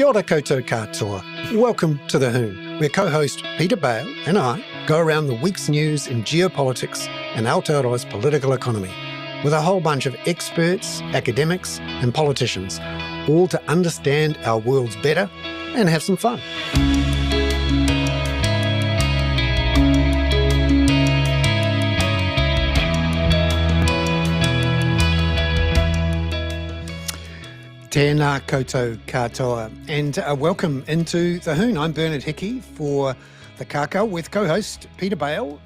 Kia ora koutou katoa. Welcome to The Hoon, where co-host Peter Bale and I go around the week's news in geopolitics and Aotearoa's political economy with a whole bunch of experts, academics and politicians, all to understand our worlds better and have some fun. Tēnā koutou katoa, and welcome into The Hoon. I'm Bernard Hickey for the Kakao with co-host Peter Bale,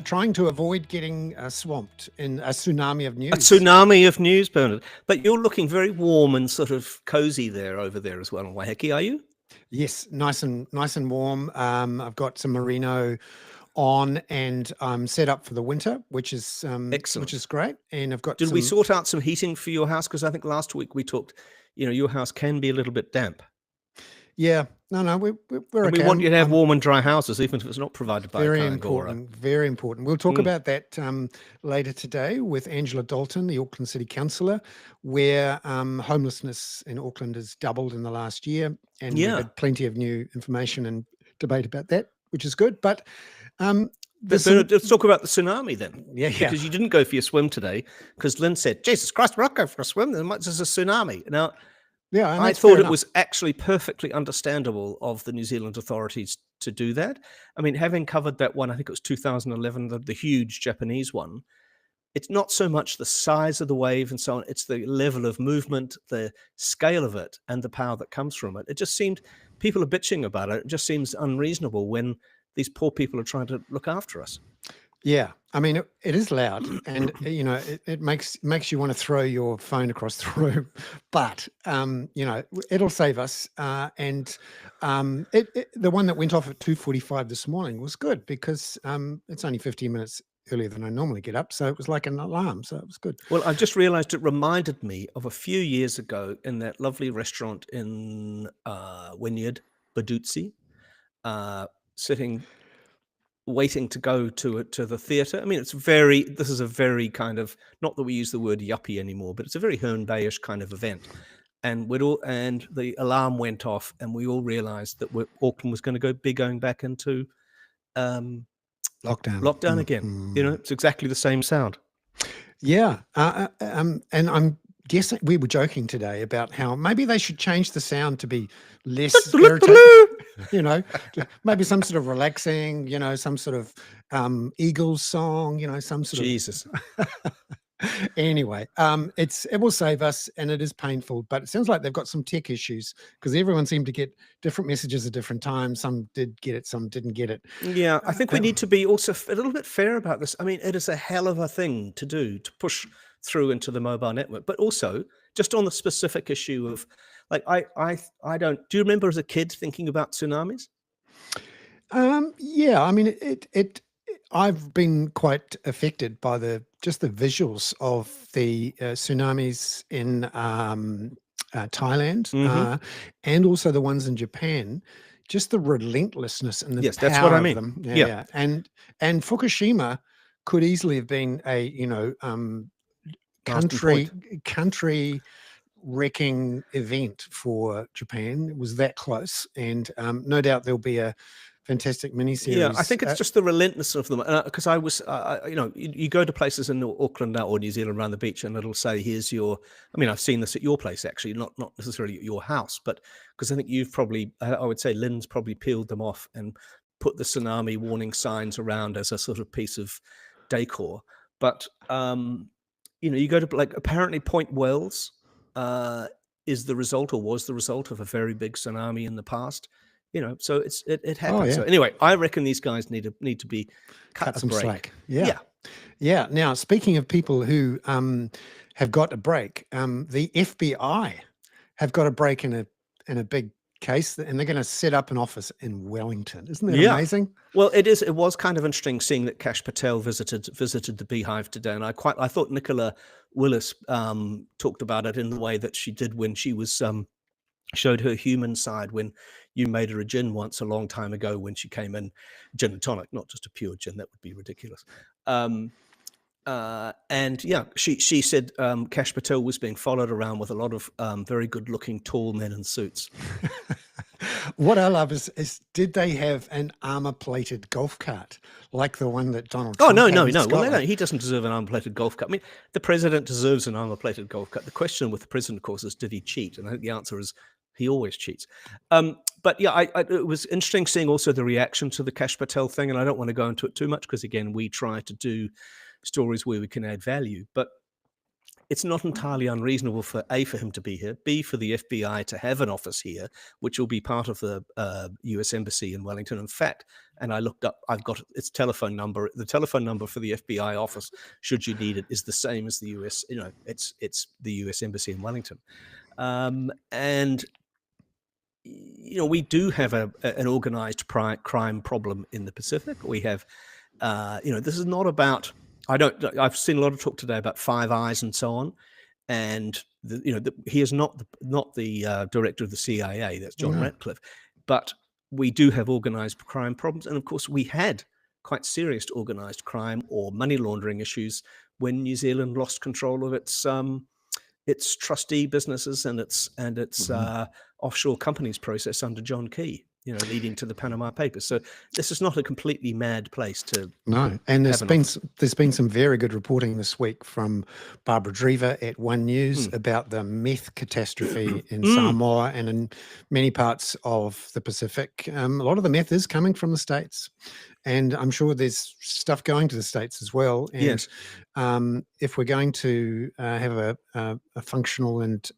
trying to avoid getting swamped in a tsunami of news. A tsunami of news, Bernard. But you're looking very warm and sort of cozy over there as well in Waiheke, are you? Yes, nice and warm. I've got some merino on, and I'm set up for the winter, which is excellent, which is great. And I've got. Did we sort out some heating for your house? Because I think last week we talked. Your house can be a little bit damp. Yeah, no, we're okay. We want you to have warm and dry houses, even if it's not provided by very important. Very important. We'll talk about that later today with Angela Dalton, the Auckland City Councillor, where homelessness in Auckland has doubled in the last year, and we've had plenty of new information and debate about that, which is good. But let's talk about the tsunami then. Yeah. Because you didn't go for your swim today, because Lynn said, "Jesus Christ, we're not going for a swim. There's a tsunami." Now, yeah, I thought it was actually perfectly understandable of the New Zealand authorities to do that. I mean, having covered that one, I think it was 2011, the huge Japanese one, it's not so much the size of the wave and so on, it's the level of movement, the scale of it, and the power that comes from it. It just seemed, people are bitching about it. It just seems unreasonable when these poor people are trying to look after us. Yeah, I mean, it is loud, and it makes you want to throw your phone across the room, but it'll save us. And the one that went off at 2:45 this morning was good, because it's only 15 minutes earlier than I normally get up, so it was like an alarm, so it was good. Well, I just realised it reminded me of a few years ago in that lovely restaurant in Wynyard, Baduzzi, sitting, waiting to go to the theatre. I mean, this is a very kind of, not that we use the word yuppie anymore, but it's a very Herne Bay-ish kind of event. And the alarm went off, and we all realised that Auckland was going to be going back into lockdown again. It's exactly the same sound. Yeah, and I'm guessing, we were joking today about how maybe they should change the sound to be less irritating. Maybe some sort of relaxing, some sort of Eagles song, some sort Jesus. Anyway, it will save us, and it is painful, but it sounds like they've got some tech issues, because everyone seemed to get different messages at different times. Some did get it, some didn't get it. Yeah, I think we need to be also a little bit fair about this. I mean, it is a hell of a thing to do, to push through into the mobile network, but also just on the specific issue of, like, I don't. Do you remember as a kid thinking about tsunamis? Yeah, I mean, I've been quite affected by the visuals of the tsunamis in Thailand, and also the ones in Japan. Just the relentlessness and the power that's what I mean. Of them. Yeah. And Fukushima could easily have been a country wrecking event for Japan. It was that close, and no doubt there'll be a fantastic miniseries. Yeah, I think it's just the relentlessness of them. Because I was, you go to places in Auckland now or New Zealand around the beach, and it'll say, "Here's your." I mean, I've seen this at your place actually, not necessarily at your house, but because I think you've probably, I would say, Lynn's probably peeled them off and put the tsunami warning signs around as a sort of piece of decor. But you go to, like, apparently Point Wells is the result, or was the result, of a very big tsunami in the past. So it happens. Oh, yeah. So anyway, I reckon these guys need to be cut some break. Slack. Yeah. Now, speaking of people who have got a break, the FBI have got a break in a big case, and they're going to set up an office in Wellington. Isn't that amazing? Well, it was kind of interesting seeing that Kash Patel visited the Beehive today, and I thought Nicola Willis talked about it in the way that she did when she was showed her human side when you made her a gin once a long time ago, when she came in, gin and tonic, not just a pure gin. That would be ridiculous. And yeah, she said Kash Patel was being followed around with a lot of very good-looking tall men in suits. What I love is did they have an armor-plated golf cart like the one that Donald Oh, Trump no, had no, in no. Well, Scotland? he doesn't deserve an armor-plated golf cart. I mean, the president deserves an armor-plated golf cart. The question with the president, of course, is did he cheat? And I think the answer is he always cheats. But yeah, it was interesting seeing also the reaction to the Kash Patel thing. And I don't want to go into it too much because, again, we try to do stories where we can add value. But it's not entirely unreasonable for him to be here, B, for the FBI to have an office here, which will be part of the US Embassy in Wellington. In fact, and I looked up, I've got its telephone number. The telephone number for the FBI office, should you need it, is the same as the US. It's the US Embassy in Wellington, and we do have an organized crime problem in the Pacific. We have, this is not about. I've seen a lot of talk today about Five Eyes and so on, and he is not the director of the CIA. That's John Ratcliffe, but we do have organized crime problems, and of course we had quite serious organized crime or money laundering issues when New Zealand lost control of its trustee businesses and its offshore companies process under John Key. Leading to the Panama Papers. So this is not a completely mad place to. No, and there's been some very good reporting this week from Barbara Drever at One News about the meth catastrophe in Samoa and in many parts of the Pacific. A lot of the meth is coming from the States, and I'm sure there's stuff going to the States as well. And yes. If we're going to have a functional and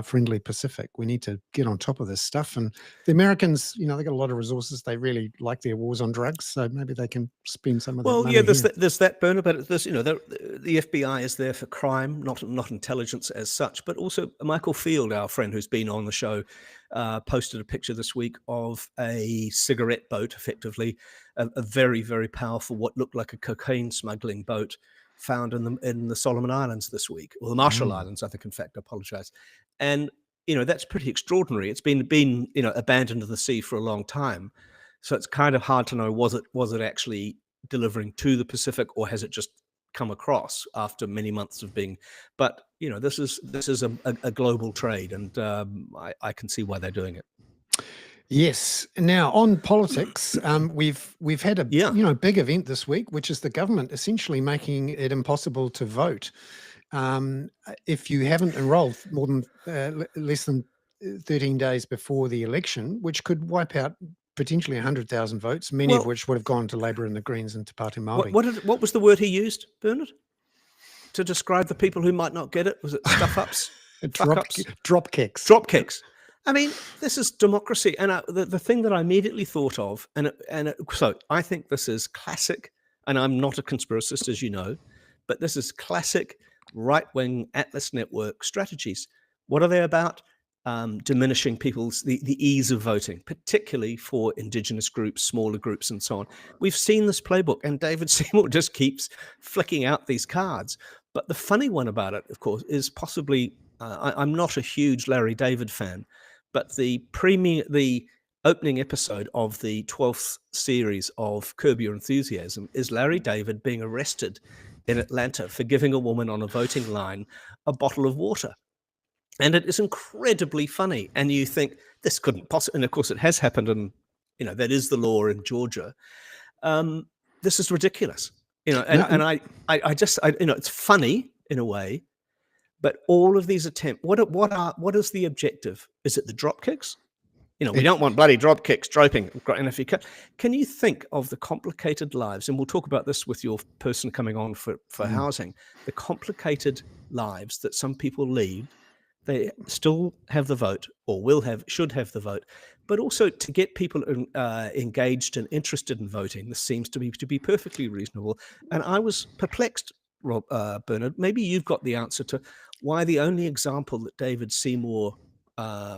friendly Pacific, we need to get on top of this stuff. And the Americans, they got a lot of resources. They really like their wars on drugs, so maybe they can spend some of that money. Well, yeah, there's that burner, but there's the FBI is there for crime, not intelligence as such. But also Michael Field, our friend who's been on the show, posted a picture this week of a cigarette boat, effectively a very, very powerful, what looked like a cocaine smuggling boat, found in the Solomon Islands this week, or the Marshall Islands, I think. In fact, I apologize. And that's pretty extraordinary. It's been abandoned to the sea for a long time, so it's kind of hard to know was it actually delivering to the Pacific, or has it just come across after many months of being? But this is a global trade, and I can see why they're doing it. Yes. Now on politics, we've had a big event this week, which is the government essentially making it impossible to vote if you haven't enrolled more than less than 13 days before the election, which could wipe out potentially 100,000 votes, many of which would have gone to Labour and the Greens and to Party Māori. What was the word he used, Bernard, to describe the people who might not get it? Was it stuff-ups? Drop kicks. Drop kicks. I mean, this is democracy. And the thing that I immediately thought of, so I think this is classic, and I'm not a conspiracist, as you know, but this is classic right-wing Atlas Network strategies. What are they about? Diminishing the ease of voting, particularly for Indigenous groups, smaller groups, and so on. We've seen this playbook, and David Seymour just keeps flicking out these cards. But the funny one about it, of course, is possibly, I'm not a huge Larry David fan, but the opening episode of the 12th series of Curb Your Enthusiasm is Larry David being arrested in Atlanta for giving a woman on a voting line a bottle of water. And it is incredibly funny. And you think this couldn't possibly, and of course it has happened, and that is the law in Georgia. This is ridiculous. I just it's funny in a way, but all of these attempts, what is the objective? Is it the drop kicks? We don't want bloody drop kicks, droping. And if you can you think of the complicated lives, and we'll talk about this with your person coming on for housing, the complicated lives that some people lead. They still have the vote, or should have the vote, but also to get people engaged and interested in voting. This seems to be perfectly reasonable. And I was perplexed, Bernard. Maybe you've got the answer to why the only example that David Seymour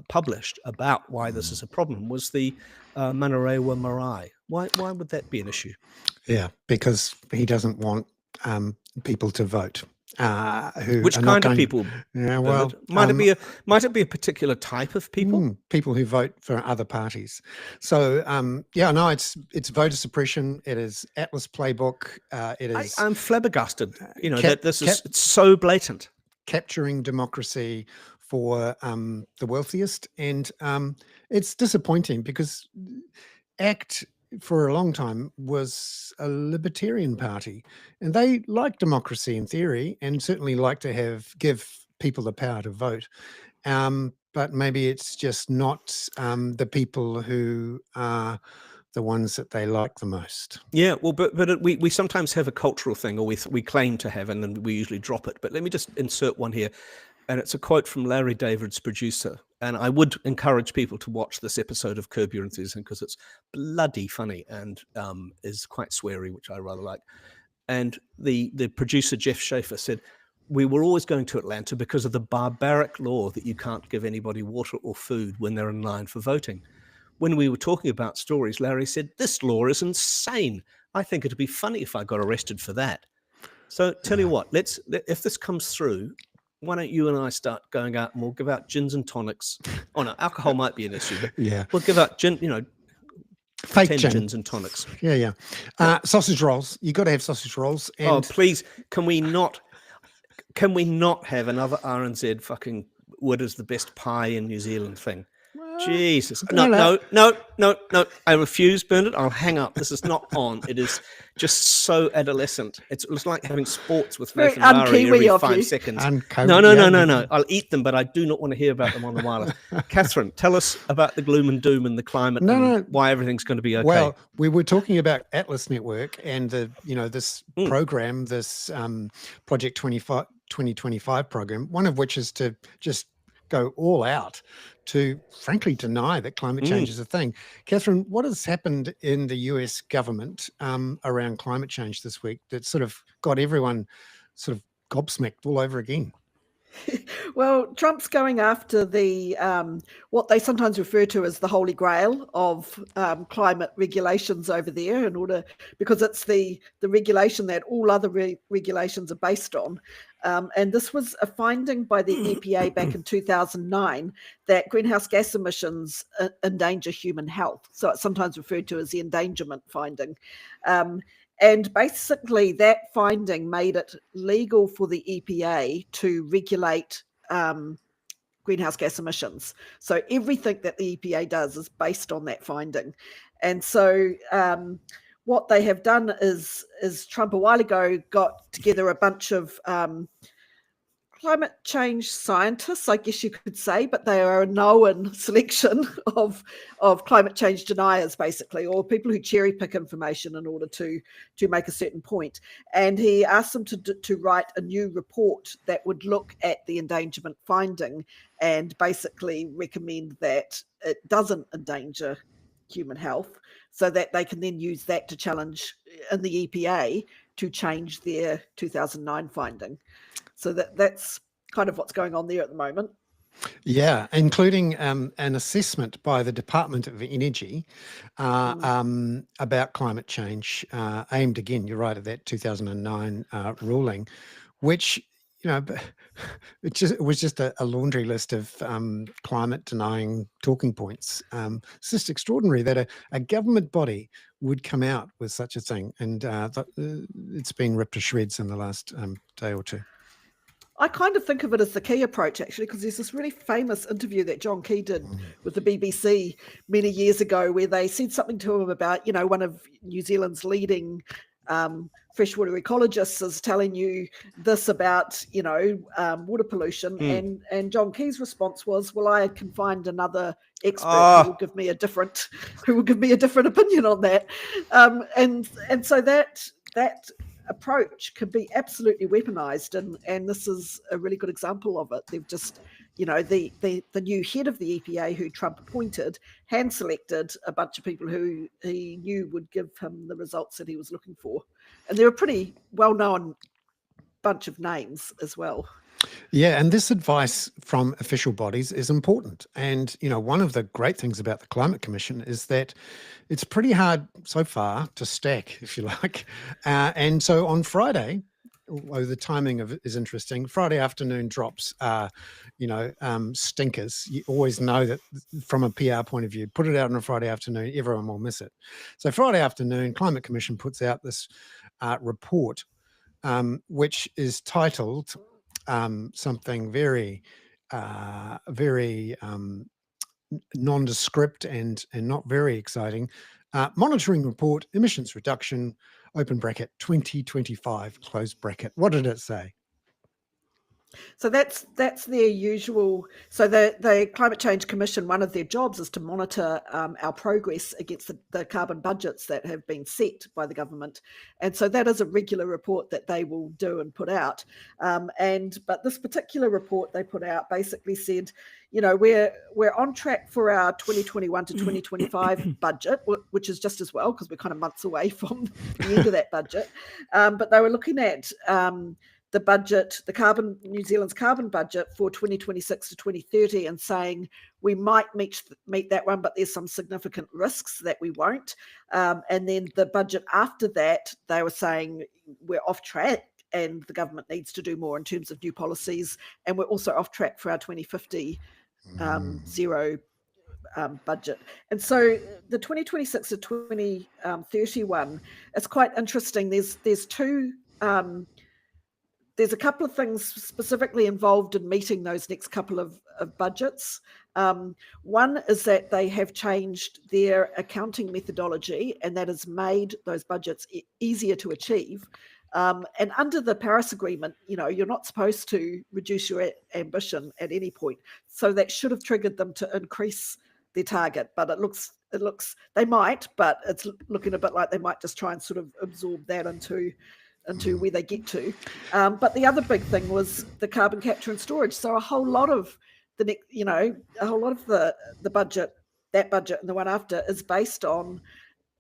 published about why this is a problem was the Manarewa Marae. Why would that be an issue? Yeah, because he doesn't want people to vote. who Which are not kind of going. people, Yeah, Bernard? well, Might it be a particular type of people? people who vote for other parties. So yeah, no, it's voter suppression. It is Atlas playbook. It is I'm flabbergasted. You know cap, that this cap, is it's so blatant. capturing democracy for the wealthiest, and it's disappointing because ACT for a long time was a libertarian party, and they like democracy in theory, and certainly like to give people the power to vote. But maybe it's just not the people who are the ones that they like the most. Yeah, well, but we sometimes have a cultural thing, or we claim to have, and then we usually drop it. But let me just insert one here, and it's a quote from Larry David's producer. And I would encourage people to watch this episode of Curb Your Enthusiasm because it's bloody funny and is quite sweary, which I rather like. And the producer, Jeff Schaefer, said, "We were always going to Atlanta because of the barbaric law that you can't give anybody water or food when they're in line for voting. When we were talking about stories, Larry said, 'This law is insane. I think it'd be funny if I got arrested for that.'" So tell you what, if this comes through, why don't you and I start going out and we'll give out gins and tonics. Oh no, alcohol might be an issue, but Yeah, we'll give out gin, fake 10 gin. gins and tonics. Yeah. Sausage rolls. You got to have sausage rolls. And Oh, please, can we not have another RNZ fucking "Wood is the best pie in New Zealand" thing? Jesus. No. I refuse, Bernard. I'll hang up. This is not on. It is just so adolescent. It's like having sports with Very Nathan Murray un-Kiwi every of 5 you. seconds. Uncovered, No. I'll eat them, but I do not want to hear about them on the wireless. Catherine, tell us about the gloom and doom and the climate and why everything's going to be okay. Well, we were talking about Atlas Network and this program, this Project 2025 program, one of which is to just go all out to frankly deny that climate change is a thing. Catherine, what has happened in the US government around climate change this week that sort of got everyone sort of gobsmacked all over again? Well, Trump's going after the what they sometimes refer to as the holy grail of climate regulations over there, because it's the regulation that all other regulations are based on. And this was a finding by the EPA back in 2009 that greenhouse gas emissions endanger human health. So it's sometimes referred to as the endangerment finding. And basically, that finding made it legal for the EPA to regulate greenhouse gas emissions. So everything that the EPA does is based on that finding. And so what they have done is Trump a while ago got together a bunch of climate change scientists, I guess you could say, but they are a known selection of climate change deniers, basically, or people who cherry pick information in order to make a certain point. And he asked them to write a new report that would look at the endangerment finding and basically recommend that it doesn't endanger human health, so that they can then use that to challenge in the EPA to change their 2009 finding. So that's kind of what's going on there at the moment. Yeah, including an assessment by the Department of Energy about climate change, aimed again, you're right, at that 2009 ruling, which, it was just a laundry list of climate denying talking points. It's just extraordinary that a government body would come out with such a thing, and it's been ripped to shreds in the last day or two. I kind of think of it as the Key approach, actually, because there's this really famous interview that John Key did with the BBC many years ago where they said something to him about, one of New Zealand's leading freshwater ecologists is telling you this about, water pollution. And John Key's response was, well, I can find another expert who will give me a different opinion on that. And so that approach can be absolutely weaponized, and this is a really good example of it. They've just, the new head of the EPA who Trump appointed hand selected a bunch of people who he knew would give him the results that he was looking for, and they're a pretty well-known bunch of names as well. Yeah, and this advice from official bodies is important. And, one of the great things about the Climate Commission is that it's pretty hard so far to stack, if you like. And so on Friday, although the timing of it is interesting. Friday afternoon drops are, stinkers. You always know that from a PR point of view, put it out on a Friday afternoon, everyone will miss it. So Friday afternoon, Climate Commission puts out this report, which is titled something very, very nondescript and not very exciting. Monitoring report, emissions reduction, open bracket, 2025, close bracket. What did it say? So that's their usual. So the Climate Change Commission, one of their jobs is to monitor our progress against the carbon budgets that have been set by the government, and so that is a regular report that they will do and put out. But this particular report they put out basically said, we're on track for our 2021 to 2025 budget, which is just as well because we're kind of months away from the end of that budget. But they were looking at the budget, New Zealand's carbon budget for 2026 to 2030, and saying we might meet that one, but there's some significant risks that we won't. And then the budget after that, they were saying we're off track and the government needs to do more in terms of new policies, and we're also off track for our 2050 zero budget. And so the 2026 to 2031 is quite interesting. There's two. There's a couple of things specifically involved in meeting those next couple of budgets. One is that they have changed their accounting methodology, and that has made those budgets easier to achieve. And under the Paris Agreement, you're not supposed to reduce your ambition at any point. So that should have triggered them to increase their target. But it looks they might, but it's looking a bit like they might just try and sort of absorb that into where they get to. But the other big thing was the carbon capture and storage. So a whole lot of the budget, that budget and the one after, is based on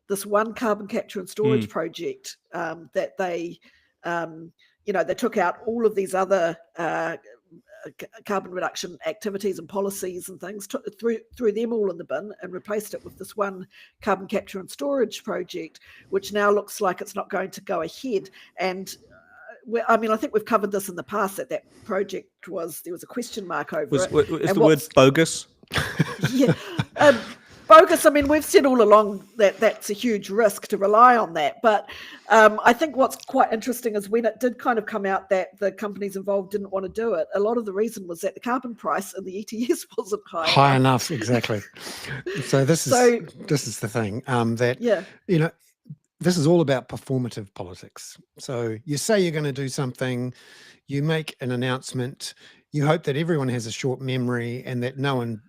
this one carbon capture and storage project that they took out all of these other carbon reduction activities and policies and things, threw them all in the bin and replaced it with this one carbon capture and storage project, which now looks like it's not going to go ahead. And I think we've covered this in the past, that project there was a question mark over it. Is the word bogus? Yeah. Bogus. I mean, we've said all along that that's a huge risk to rely on that. But I think what's quite interesting is when it did kind of come out that the companies involved didn't want to do it, a lot of the reason was that the carbon price in the ETS wasn't high enough. Exactly. So this is the thing this is all about performative politics. So you say you're going to do something, you make an announcement, you hope that everyone has a short memory and that no one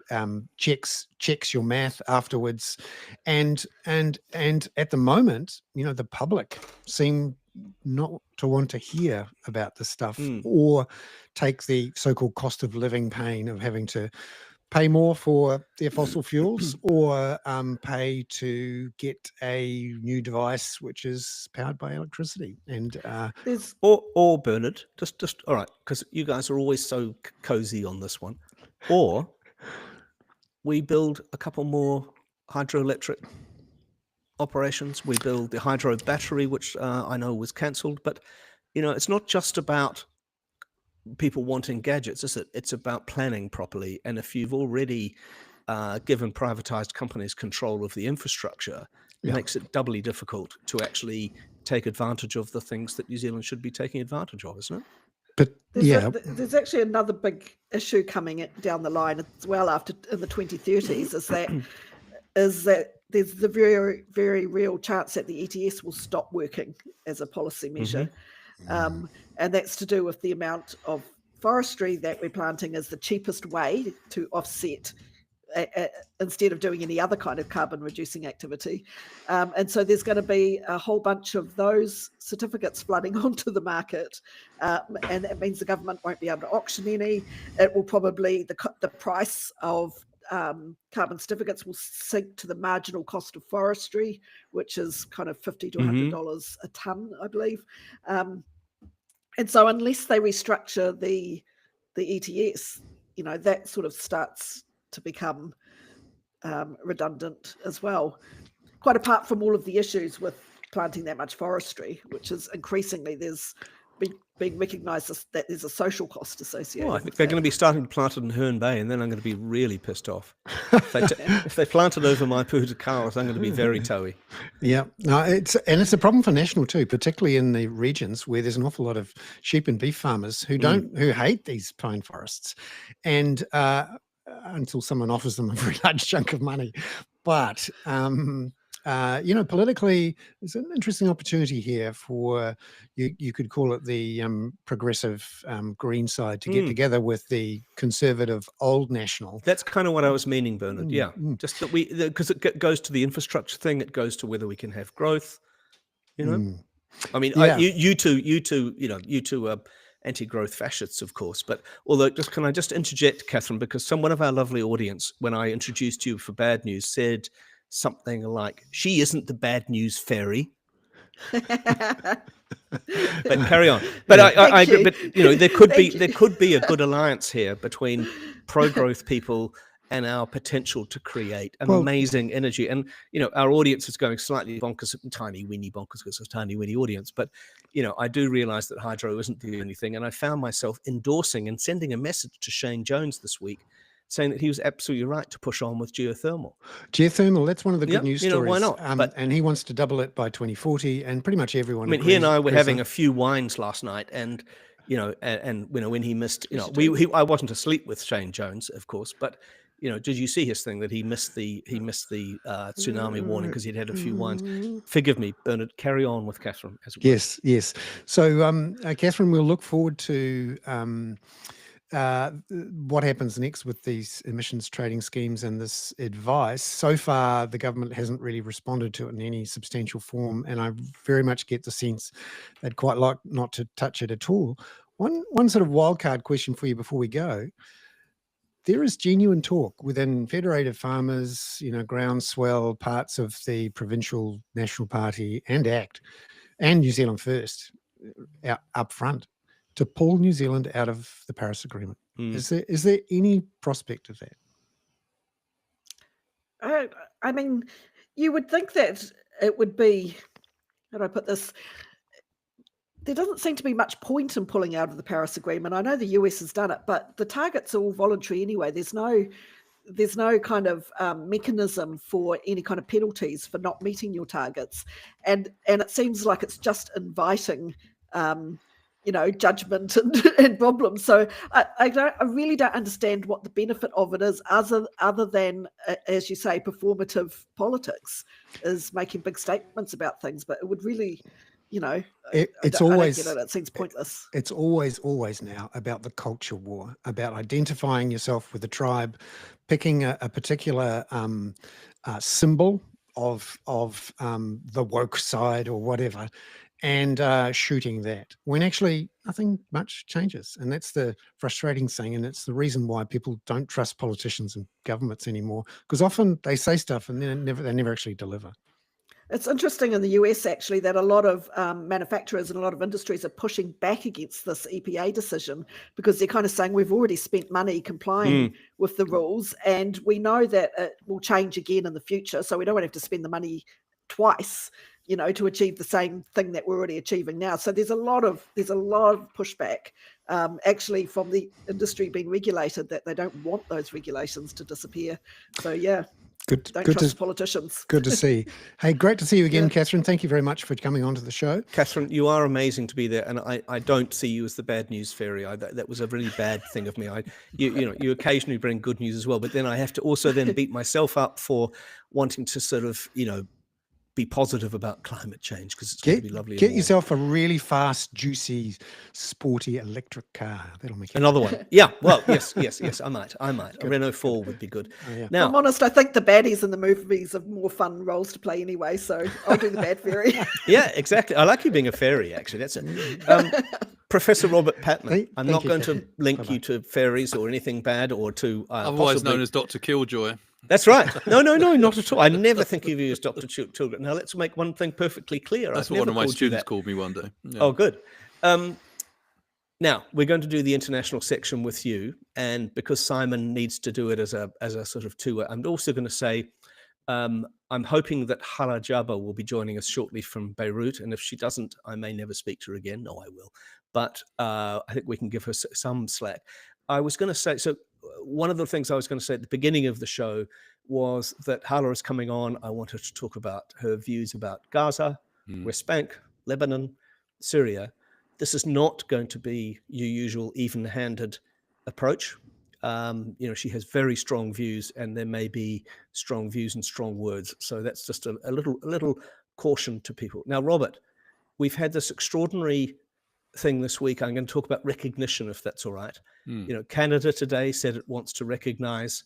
checks your math afterwards. And at the moment, the public seem not to want to hear about this stuff or take the so-called cost of living pain of having to pay more for their fossil fuels or pay to get a new device which is powered by electricity. And or Bernard, just all right, because you guys are always so cozy on this one. Or we build a couple more hydroelectric operations. We build the hydro battery, which I know was cancelled, but it's not just about people wanting gadgets, is it? It's about planning properly. And if you've already given privatized companies control of the infrastructure, it makes it doubly difficult to actually take advantage of the things that New Zealand should be taking advantage of, isn't it? But there's actually another big issue coming down the line as well in the 2030s is that there's the very, very real chance that the ETS will stop working as a policy measure. And that's to do with the amount of forestry that we're planting as the cheapest way to offset instead of doing any other kind of carbon reducing activity. And so there's going to be a whole bunch of those certificates flooding onto the market. And that means the government won't be able to auction any. It will probably, the price of carbon certificates will sink to the marginal cost of forestry, which is kind of $50 to $100 a tonne, I believe. And so unless they restructure the ETS, that sort of starts to become redundant as well. Quite apart from all of the issues with planting that much forestry, which is increasingly there's being recognised as that there's a social cost associated. Well, I think with they're that. going to be starting to plant it in Hoon Bay, and then I'm going to be really pissed off. If they plant it over my Puta cows, I'm going to be very toey. Yeah, no, it's a problem for national too, particularly in the regions where there's an awful lot of sheep and beef farmers who hate these pine forests, and until someone offers them a very large chunk of money. But politically, there's an interesting opportunity here for you could call it the progressive green side to get together with the conservative old national. That's kind of what I was meaning, Bernard. Yeah, just that because it goes to the infrastructure thing. It goes to whether we can have growth. I mean, Yeah. you two are anti-growth fascists, of course. But can I just interject, Catherine, because one of our lovely audience, when I introduced you for bad news, said something like, "She isn't the bad news fairy." But carry on. But I agree. But there could be a good alliance here between pro-growth people and our potential to create amazing energy. And our audience is going slightly bonkers, tiny weeny bonkers, because it's a tiny weeny audience. But I do realise that hydro isn't the only thing. And I found myself endorsing and sending a message to Shane Jones this week, saying that he was absolutely right to push on with geothermal. Geothermal, that's one of the good news stories. Why not? And he wants to double it by 2040, and pretty much everyone. I mean, he and I were having a few wines last night, and when he missed, I wasn't asleep with Shane Jones, of course, but did you see his thing that he missed the tsunami warning because he'd had a few wines? Forgive me, Bernard. Carry on with Catherine. Yes. So, Catherine, we'll look forward to what happens next with these emissions trading schemes and this advice. So far, the government hasn't really responded to it in any substantial form, and I very much get the sense they'd quite like not to touch it at all. One sort of wildcard question for you before we go. There is genuine talk within Federated Farmers, groundswell, parts of the Provincial National Party and ACT and New Zealand First up front to pull New Zealand out of the Paris Agreement. Is there any prospect of that? I mean, you would think that it would be, how do I put this? There doesn't seem to be much point in pulling out of the Paris Agreement. I know the US has done it, but the targets are all voluntary anyway. There's no kind of mechanism for any kind of penalties for not meeting your targets, and it seems like it's just inviting judgment and problems. So I really don't understand what the benefit of it is, other than, as you say, performative politics, is making big statements about things. But it would really, it's I always don't get it. It seems pointless. It's always now about the culture war, about identifying yourself with a tribe, picking a particular symbol of the woke side or whatever, and shooting that, when actually nothing much changes. And that's the frustrating thing, and it's the reason why people don't trust politicians and governments anymore, because often they say stuff and then they never actually deliver. It's interesting in the US, actually, that a lot of manufacturers and a lot of industries are pushing back against this EPA decision, because they're kind of saying we've already spent money complying with the rules, and we know that it will change again in the future, so we don't want to have to spend the money twice, to achieve the same thing that we're already achieving now. So there's a lot of pushback, actually, from the industry being regulated, that they don't want those regulations to disappear. So yeah. Don't trust politicians. Good to see. Hey, great to see you again, Catherine. Thank you very much for coming onto the show. Catherine, you are amazing to be there, and I don't see you as the bad news fairy. That was a really bad thing of me. You occasionally bring good news as well, but then I have to also then beat myself up for wanting to sort of be positive about climate change, because it's going to be lovely. Get yourself a really fast, juicy, sporty electric car. That'll make another one. Yeah. Well, yes. I might. A Renault 4 would be good. Oh, yeah. Now, I'm honest. I think the baddies in the movies have more fun roles to play anyway, so I'll do the bad fairy. Yeah, exactly. I like you being a fairy. Actually, that's it. Professor Robert Patman. I'm not going to link you to fairies or anything bad, or to otherwise known as Dr. Killjoy. That's right. No, not at all. I never think of you as Dr. Children. Now, let's make one thing perfectly clear. That's what one of my students called me one day. Yeah. Oh, good. Now, we're going to do the international section with you, and because Simon needs to do it as a sort of two, I'm also going to say I'm hoping that Hala Jabba will be joining us shortly from Beirut, and if she doesn't, I may never speak to her again. No, I will. But I think we can give her some slack. I was going to say, so one of the things I was going to say at the beginning of the show was that Hala is coming on. I wanted to talk about her views about Gaza, West Bank, Lebanon, Syria. This is not going to be your usual even-handed approach. She has very strong views, and there may be strong views and strong words. So that's just a little caution to people. Now, Robert, we've had this extraordinary thing this week. I'm going to talk about recognition, if that's all right. Canada today said it wants to recognize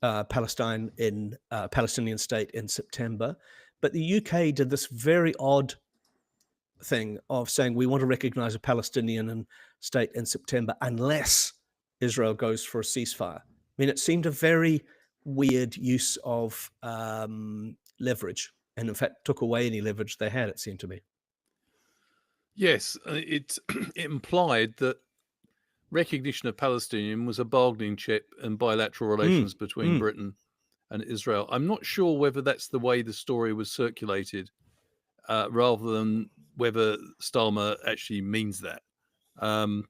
Palestine in Palestinian state in September, but the UK did this very odd thing of saying we want to recognize a Palestinian state in September unless Israel goes for a ceasefire. I mean, it seemed a very weird use of leverage, and in fact took away any leverage they had, it seemed to me. Yes, it implied that recognition of Palestinian was a bargaining chip in bilateral relations between Britain and Israel. I'm not sure whether that's the way the story was circulated, rather than whether Starmer actually means that. And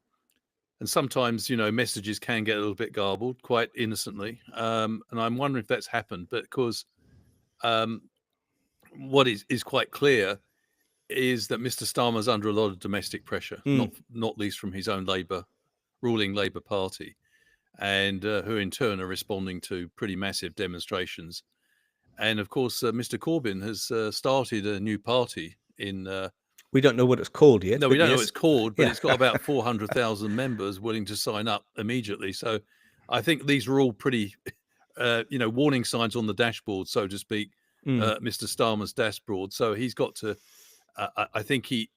sometimes, messages can get a little bit garbled, quite innocently. And I'm wondering if that's happened. But of course, what is quite clear is that Mr. Starmer's under a lot of domestic pressure, not least from his own ruling Labour Party, and who in turn are responding to pretty massive demonstrations. And of course, Mr. Corbyn has started a new party in... we don't know what it's called yet. No, we don't know what it's called, but it's got about 400,000 members willing to sign up immediately. So I think these are all pretty, warning signs on the dashboard, so to speak, Mr. Starmer's dashboard. So he's got to, I think the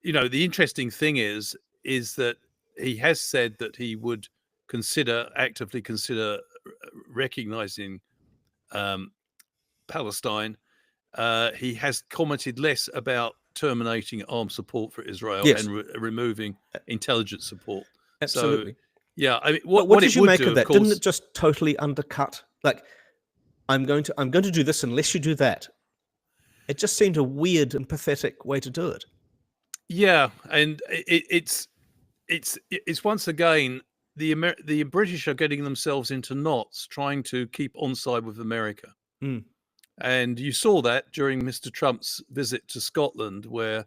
interesting thing is that he has said that he would actively consider recognizing Palestine. He has commented less about terminating armed support for Israel and removing intelligence support. Absolutely. So, yeah, I mean, what did you make of that? Didn't it just totally undercut? Like, I'm going to do this unless you do that. It just seemed a weird and pathetic way to do it. Yeah, and it's once again the British are getting themselves into knots trying to keep on side with America. And you saw that during Mr. Trump's visit to Scotland, where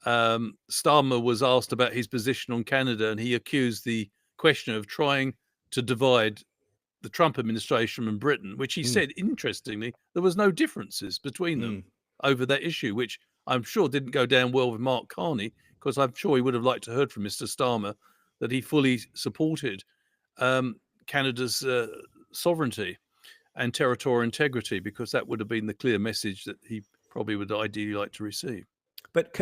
Starmer was asked about his position on Canada, and he accused the question of trying to divide the Trump administration and Britain, which he said, interestingly, there was no differences between them over that issue, which I'm sure didn't go down well with Mark Carney, because I'm sure he would have liked to heard from Mr. Starmer that he fully supported Canada's sovereignty and territorial integrity, because that would have been the clear message that he probably would ideally like to receive. But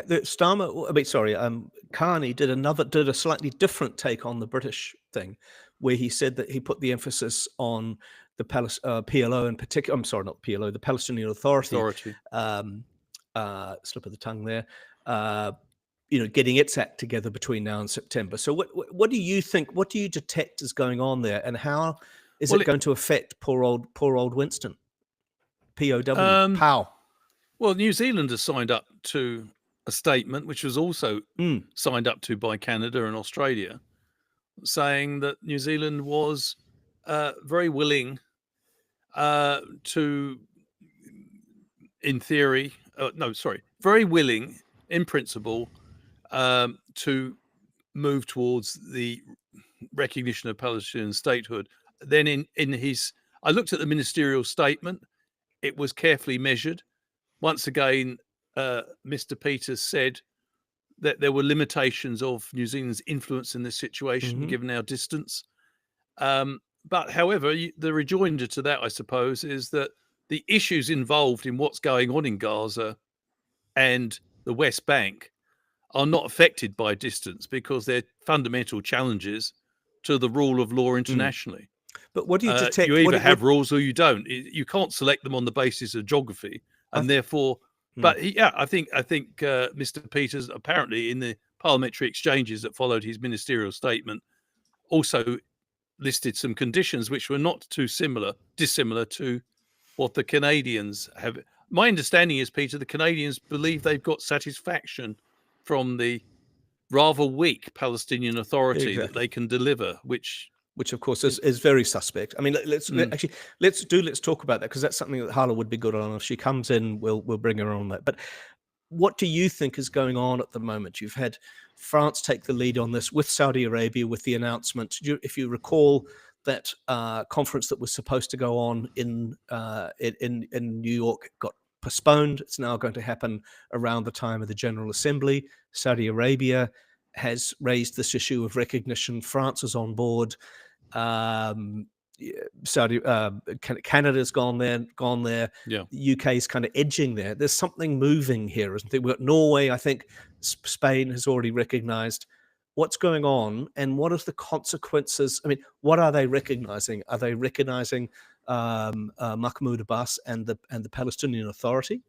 Carney did a slightly different take on the British thing, where he said that he put the emphasis on the PLO in particular. I'm sorry, not PLO, the Palestinian Authority. Slip of the tongue there. Getting its act together between now and September. So what do you think? What do you detect is going on there, and how is it going to affect poor old Winston? POW. Pow. Well, New Zealand has signed up to a statement, which was also signed up to by Canada and Australia, saying that New Zealand was very willing to, in theory, very willing in principle to move towards the recognition of Palestinian statehood. Then I looked at the ministerial statement. It was carefully measured. Once again, Mr. Peters said that there were limitations of New Zealand's influence in this situation, given our distance. But however, the rejoinder to that, I suppose, is that the issues involved in what's going on in Gaza and the West Bank are not affected by distance, because they're fundamental challenges to the rule of law internationally. But what do you detect? You either have rules or you don't. You can't select them on the basis of geography, and therefore. But I think Mr. Peters, apparently in the parliamentary exchanges that followed his ministerial statement, also listed some conditions which were not too dissimilar to what the Canadians have. My understanding is, Peter, the Canadians believe they've got satisfaction from the rather weak Palestinian Authority that they can deliver, which of course is very suspect. I mean, let's talk about that, because that's something that Hala would be good on. If she comes in, we'll bring her on that. But what do you think is going on at the moment? You've had France take the lead on this with Saudi Arabia, with the announcement. If you recall, that conference that was supposed to go on in New York got postponed. It's now going to happen around the time of the General Assembly. Saudi Arabia has raised this issue of recognition. France is on board. Canada's gone there. Yeah. The UK's kind of edging there. There's something moving here, isn't there? We've got Norway. I think Spain has already recognized. What's going on, and what are the consequences? I mean, what are they recognizing? Are they recognizing Mahmoud Abbas and the Palestinian Authority?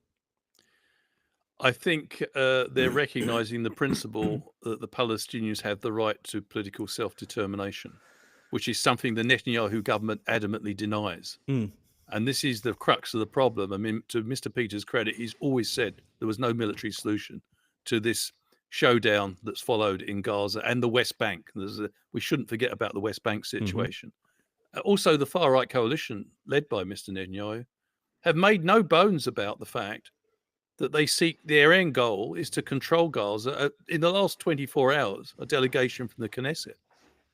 I think they're recognizing the principle that the Palestinians have the right to political self-determination, which is something the Netanyahu government adamantly denies. And this is the crux of the problem. I mean, to Mr. Peters' credit, he's always said there was no military solution to this showdown that's followed in Gaza and the West Bank. We shouldn't forget about the West Bank situation. Also, the far-right coalition, led by Mr. Netanyahu, have made no bones about the fact that they seek, their end goal is to control Gaza. In the last 24 hours, a delegation from the Knesset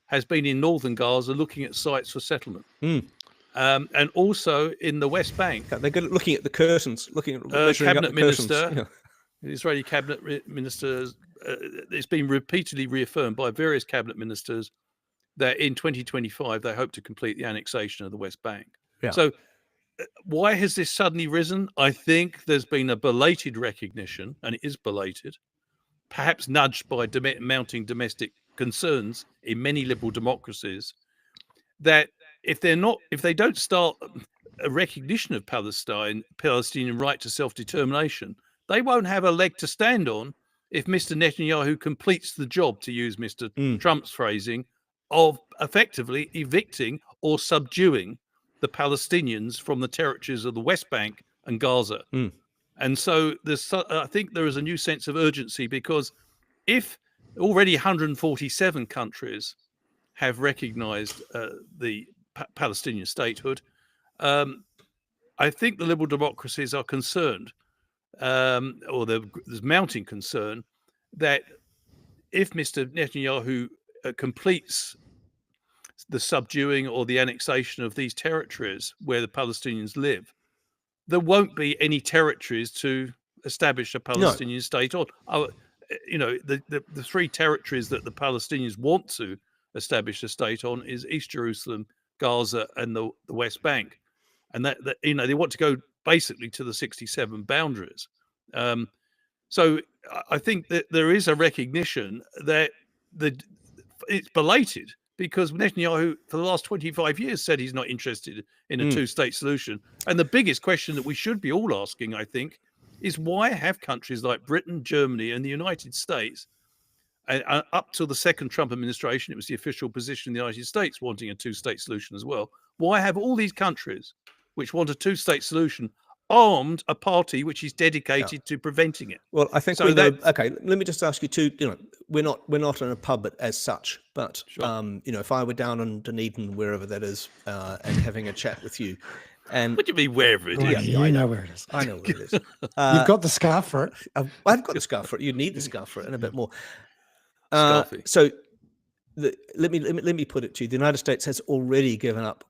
has been in northern Gaza looking at sites for settlement. And also in the West Bank. They're good at looking at the curtains, looking at cabinet minister, the Israeli cabinet ministers, it's been repeatedly reaffirmed by various cabinet ministers that in 2025 they hope to complete the annexation of the West Bank. So why has this suddenly risen? I think there's been a belated recognition, and it is belated, perhaps nudged by mounting domestic concerns in many liberal democracies, that if they don't start a recognition of Palestinian right to self-determination, they won't have a leg to stand on if Mr. Netanyahu completes the job, to use Mr. Trump's phrasing, of effectively evicting or subduing the Palestinians from the territories of the West Bank and Gaza. And so I think there is a new sense of urgency, because if already 147 countries have recognized the Palestinian statehood, I think the liberal democracies are concerned, or there's mounting concern, that if Mr. Netanyahu completes the subduing or the annexation of these territories where the Palestinians live, there won't be any territories to establish a Palestinian state on. The three territories that the Palestinians want to establish a state on is East Jerusalem, Gaza, and the West Bank, and that they want to go basically to the 67 boundaries. So I think that there is a recognition that it's belated, because Netanyahu for the last 25 years said he's not interested in a two-state solution. And the biggest question that we should be all asking, I think, is why have countries like Britain, Germany, and the United States, and up till the second Trump administration, it was the official position in the United States wanting a two-state solution as well. Why have all these countries which want a two-state solution armed a party which is dedicated to preventing it? Well, I think we know. Okay, let me just ask you two. We're not in a pub as such, but if I were down in Dunedin, wherever that is, and having a chat with you, and what do you mean wherever it is? You know where it is. I know where it is. You've got the scarf for it. I've got the scarf for it. You need the scarf for it, and a bit more. So let me put it to you. The United States has already given up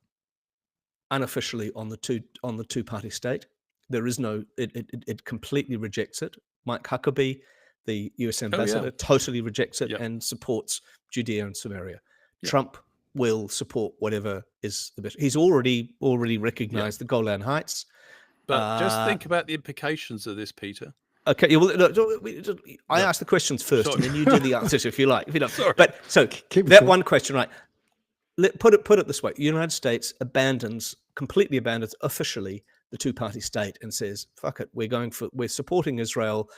unofficially on the two-party state. There is no. It completely rejects it. Mike Huckabee, the U.S. ambassador, totally rejects it and supports Judea and Samaria. Trump will support whatever is the best. He's already recognized the Golan Heights. But just think about the implications of this, Peter. Okay, well, I ask the questions first, and then you do the answers if you like. If you don't. Sorry. But so that one question, right? Put it this way: the United States completely abandons officially the two-party state and says, "Fuck it, we're supporting Israel.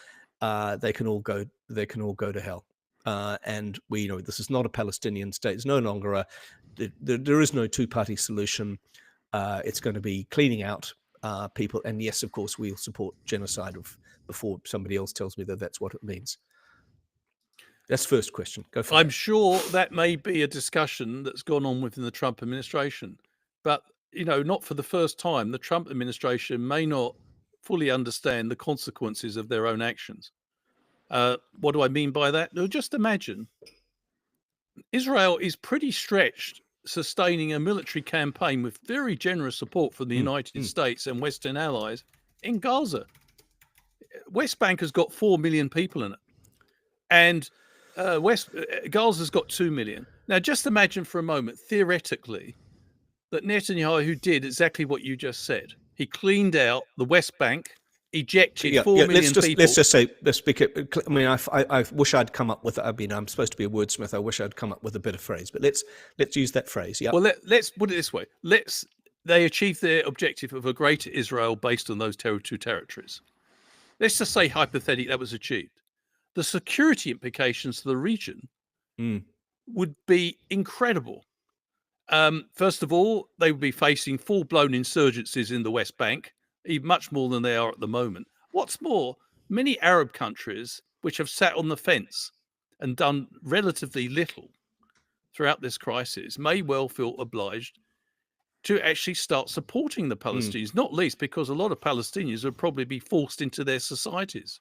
They can all go to hell." And this is not a Palestinian state. It's no longer there is no two-party solution. It's going to be cleaning out people. And yes, of course, we'll support genocide before somebody else tells me that that's what it means. That's first question. Go for it. I'm sure that may be a discussion that's gone on within the Trump administration, but not for the first time. The Trump administration may not fully understand the consequences of their own actions. What do I mean by that? No, just imagine Israel is pretty stretched sustaining a military campaign with very generous support from the United States and Western allies in Gaza. West Bank has got 4 million people in it, and Gaza's got 2 million. Now, just imagine for a moment, theoretically, that Netanyahu did exactly what you just said. He cleaned out the West Bank, ejected 4 million people. Let's just say, I mean, I wish I'd come up with. I mean, I'm supposed to be a wordsmith. I wish I'd come up with a better phrase, but let's use that phrase. Yeah. Well, let's put it this way. They achieved their objective of a greater Israel based on those two territories. Let's just say hypothetically that was achieved. The security implications to the region would be incredible. First of all, they would be facing full-blown insurgencies in the West Bank, even much more than they are at the moment. What's more, many Arab countries which have sat on the fence and done relatively little throughout this crisis may well feel obliged to actually start supporting the Palestinians, not least because a lot of Palestinians would probably be forced into their societies.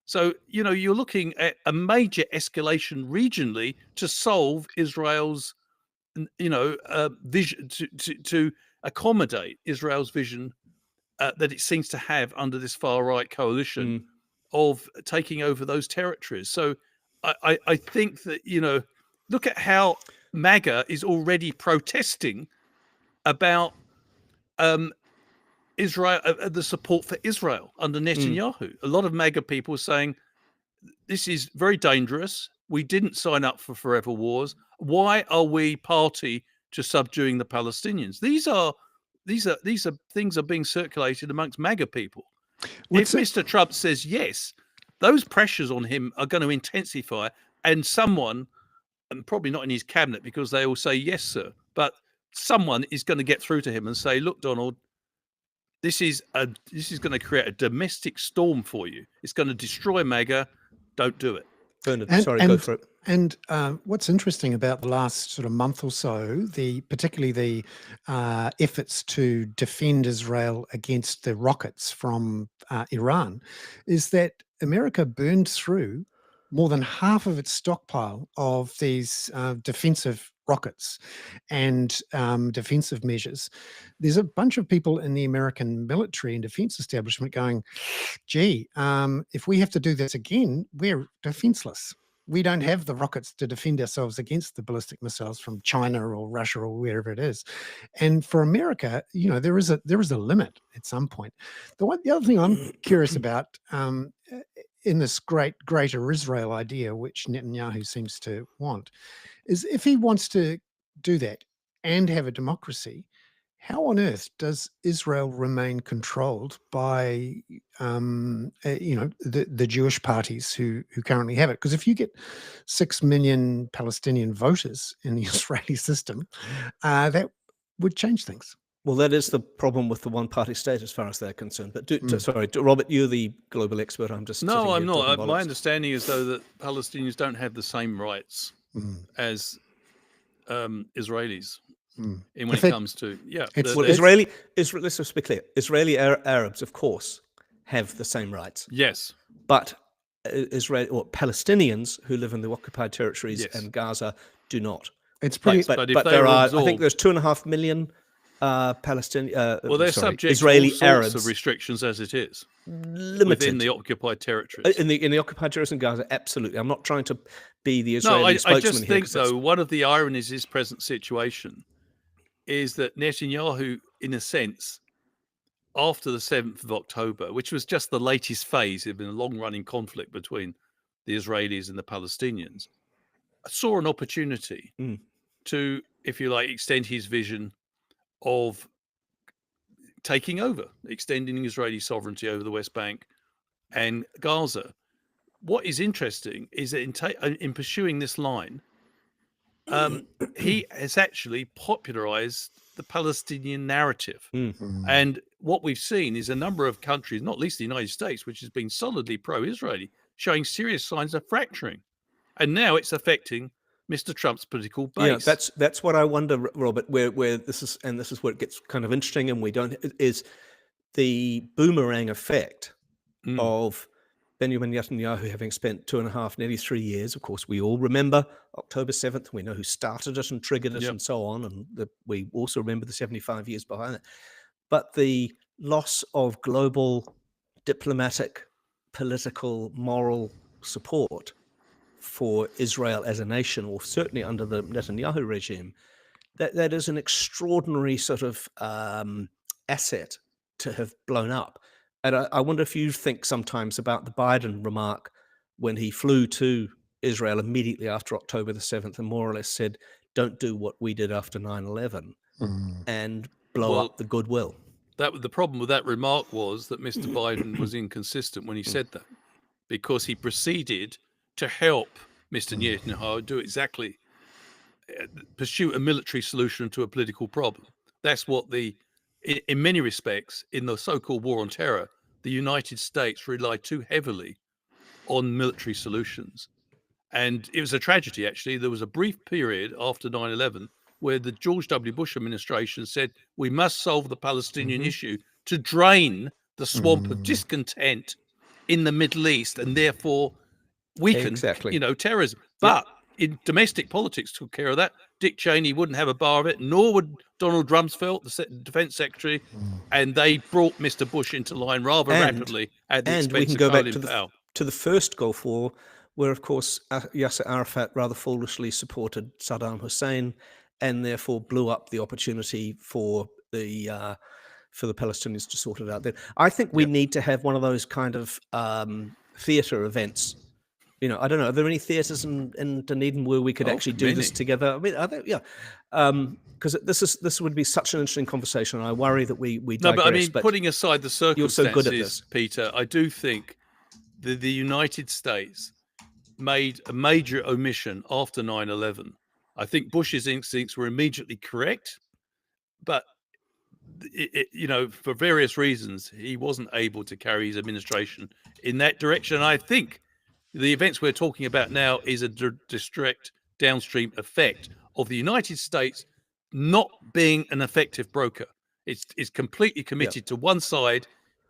So, you're looking at a major escalation regionally to solve Israel's, vision, to accommodate Israel's vision that it seems to have under this far-right coalition of taking over those territories. So I think that, look at how MAGA is already protesting about Israel, the support for Israel under Netanyahu. A lot of MAGA people are saying, this is very dangerous. We didn't sign up for forever wars. Why are we party to subduing the Palestinians? These are things are being circulated amongst MAGA people. If Mr. Trump says yes, those pressures on him are going to intensify, and someone, and probably not in his cabinet because they all say yes, sir, but someone is going to get through to him and say, look, Donald, this is going to create a domestic storm for you. It's going to destroy MAGA. Don't do it. Bernard, go for it. And what's interesting about the last sort of month or so, particularly the efforts to defend Israel against the rockets from Iran, is that America burned through more than half of its stockpile of these defensive rockets and defensive measures. There's a bunch of people in the American military and defense establishment going, gee, if we have to do this again, we're defenseless. We don't have the rockets to defend ourselves against the ballistic missiles from China or Russia or wherever it is. And for America, there is a limit at some point. The other thing I'm curious about in this greater Israel idea, which Netanyahu seems to want, is if he wants to do that and have a democracy, how on earth does Israel remain controlled by, the Jewish parties who currently have it? Because if you get 6 million Palestinian voters in the Israeli system, that would change things. Well, that is the problem with the one-party state as far as they're concerned. But Robert, you're the global expert. I'm just no, I'm not. My understanding is though that Palestinians don't have the same rights as Israelis. When it comes to let's just be clear. Israeli Arabs, of course, have the same rights. Yes, but Palestinians who live in the occupied territories and Gaza do not. It's pretty. But there are. I think there's 2.5 million Palestinian. They're subject Israeli to all sorts Arabs of restrictions as it is. Limited within the occupied territories. In the occupied territories in Gaza, absolutely. I'm not trying to be the Israeli spokesman I just here, think though one of the ironies of his present situation is that Netanyahu, in a sense, after the 7th of October, which was just the latest phase of a long-running conflict between the Israelis and the Palestinians, saw an opportunity to, if you like, extend his vision of taking over, extending Israeli sovereignty over the West Bank and Gaza. What is interesting is that in pursuing this line, he has actually popularized the Palestinian narrative. Mm. And what we've seen is a number of countries, not least the United States, which has been solidly pro-Israeli, showing serious signs of fracturing. And now it's affecting Mr. Trump's political base. Yeah, that's what I wonder, Robert, where this is, and this is where it gets kind of interesting, and we don't, is the boomerang effect of Benjamin Netanyahu having spent 2.5, nearly 3 years. Of course, we all remember October 7th. We know who started it and triggered it and so on. And we also remember the 75 years behind it. But the loss of global diplomatic, political, moral support for Israel as a nation, or certainly under the Netanyahu regime, that is an extraordinary sort of asset to have blown up. And I wonder if you think sometimes about the Biden remark when he flew to Israel immediately after October the 7th and more or less said, don't do what we did after 9/11 and blow up the goodwill. The problem with that remark was that Mr. Biden was inconsistent when he said that, because he proceeded to help Mr. Netanyahu do exactly, pursue a military solution to a political problem. That's what in many respects, in the so-called war on terror, the United States relied too heavily on military solutions. And it was a tragedy, actually. There was a brief period after 9/11 where the George W. Bush administration said, we must solve the Palestinian issue to drain the swamp of discontent in the Middle East and therefore weaken, terrorism. But in domestic politics took care of that. Dick Cheney wouldn't have a bar of it, nor would Donald Rumsfeld, the defense secretary, and they brought Mr. Bush into line rather rapidly at the expense we can of go back Colin Powell. to the first Gulf War, where, of course, Yasser Arafat rather foolishly supported Saddam Hussein and therefore blew up the opportunity for the Palestinians to sort it out there. I think we need to have one of those kind of theatre events. I don't know. Are there any theatres in Dunedin where we could actually do this together? I mean, are there? Yeah, because this would be such an interesting conversation. I worry that we digress. No, but I mean, putting aside the circumstances, you're so good at this, Peter, I do think that the United States made a major omission after 9/11. I think Bush's instincts were immediately correct, but for various reasons, he wasn't able to carry his administration in that direction. And I think the events we're talking about now is a direct downstream effect of the United States not being an effective broker. It's completely committed to one side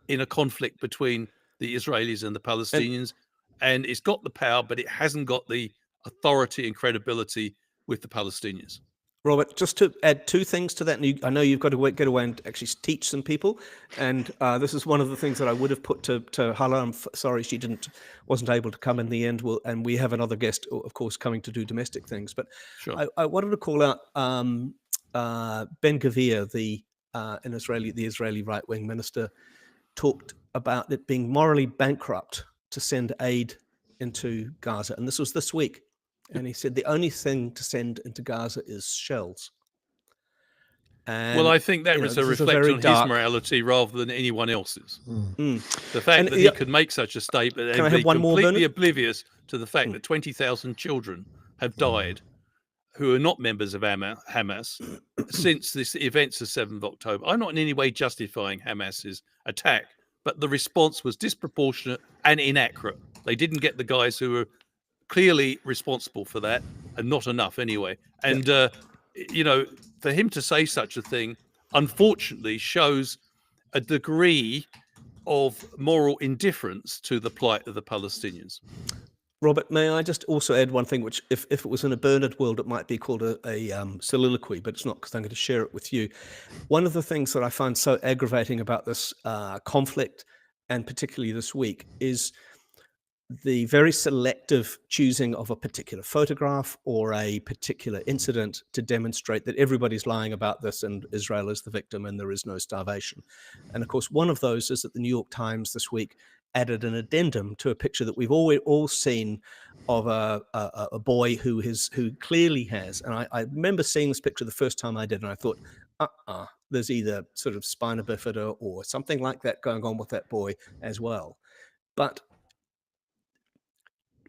in a conflict between the Israelis and the Palestinians, and it's got the power, but it hasn't got the authority and credibility with the Palestinians. Robert, just to add two things to that, and I know you've got to get away and actually teach some people, and this is one of the things that I would have put to Hala. I'm sorry she wasn't able to come in the end, and we have another guest, of course, coming to do domestic things. But sure. I wanted to call out Ben Gvir, the Israeli right-wing minister, talked about it being morally bankrupt to send aid into Gaza, and this was this week. And he said the only thing to send into Gaza is shells. And, I think that was a reflection on his morality rather than anyone else's. The fact that he could make such a statement and be completely oblivious to the fact that 20,000 children have died who are not members of Hamas since this events of 7th of October. I'm not in any way justifying Hamas's attack, but the response was disproportionate and inaccurate. They didn't get the guys who were clearly responsible for that, and not enough anyway. And for him to say such a thing, unfortunately, shows a degree of moral indifference to the plight of the Palestinians. Robert, may I just also add one thing, which if it was in a Bernard world, it might be called a soliloquy, but it's not, because I'm going to share it with you. One of the things that I find so aggravating about this conflict, and particularly this week, is the very selective choosing of a particular photograph or a particular incident to demonstrate that everybody's lying about this and Israel is the victim and there is no starvation. And of course, one of those is that the New York Times this week added an addendum to a picture that we've all seen of a boy who clearly has, and I remember seeing this picture the first time I did, and I thought, there's either sort of spina bifida or something like that going on with that boy as well. But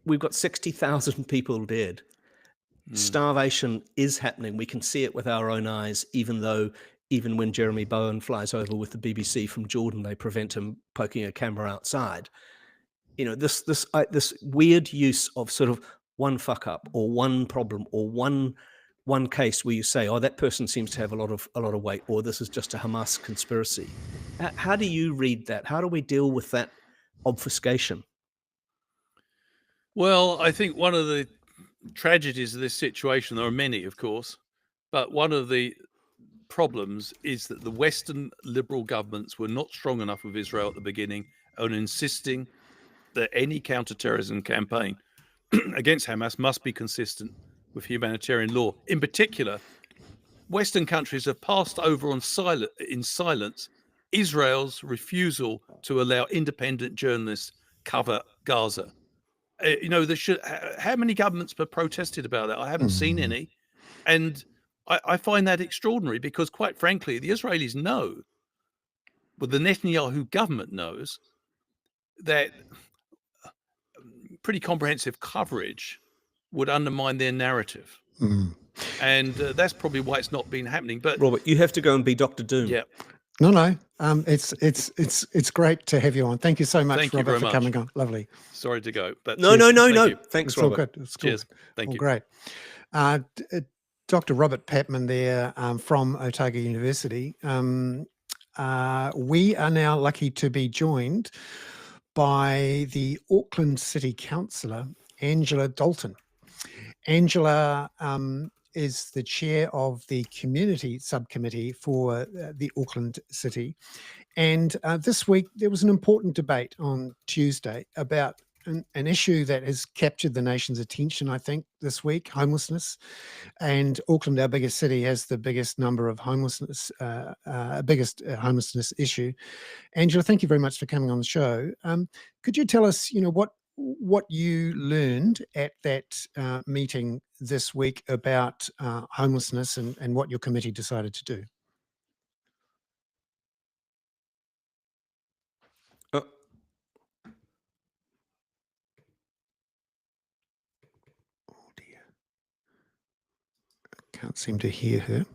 we've got 60,000 people dead. starvation is happening. We can see it with our own eyes, even when Jeremy Bowen flies over with the BBC from Jordan, they prevent him poking a camera outside. You know, this weird use of sort of one fuck up or one problem or one case where you say, oh, that person seems to have a lot of weight, or this is just a Hamas conspiracy. How do you read that? How do we deal with that obfuscation? Well, I think one of the tragedies of this situation, there are many, of course, but one of the problems is that the Western liberal governments were not strong enough with Israel at the beginning on insisting that any counterterrorism campaign against Hamas must be consistent with humanitarian law. In particular, Western countries have passed over in silence Israel's refusal to allow independent journalists cover Gaza. You know, how many governments have protested about that? I haven't seen any. And I find that extraordinary because, quite frankly, the Israelis know, well, the Netanyahu government knows that pretty comprehensive coverage would undermine their narrative. And that's probably why it's not been happening. But Robert, you have to go and be Dr. Doom. Yeah. No. It's great to have you on. Thank you so much, Thank you Robert, very for much. coming on. Lovely. Sorry to go. But No. you. Thanks, It's all Robert. good. It's Cheers. good. Thank you. Great. Dr. Robert Patman there from Otago University. We are now lucky to be joined by the Auckland City Councillor, Angela Dalton. Angela is the chair of the community subcommittee for the Auckland City. And this week, there was an important debate on Tuesday about an issue that has captured the nation's attention, I think, this week, homelessness. And Auckland, our biggest city, has the biggest number of homelessness, homelessness issue. Angela, thank you very much for coming on the show. Could you tell us, what you learned at that meeting this week about homelessness and what your committee decided to do? Can't seem to hear her.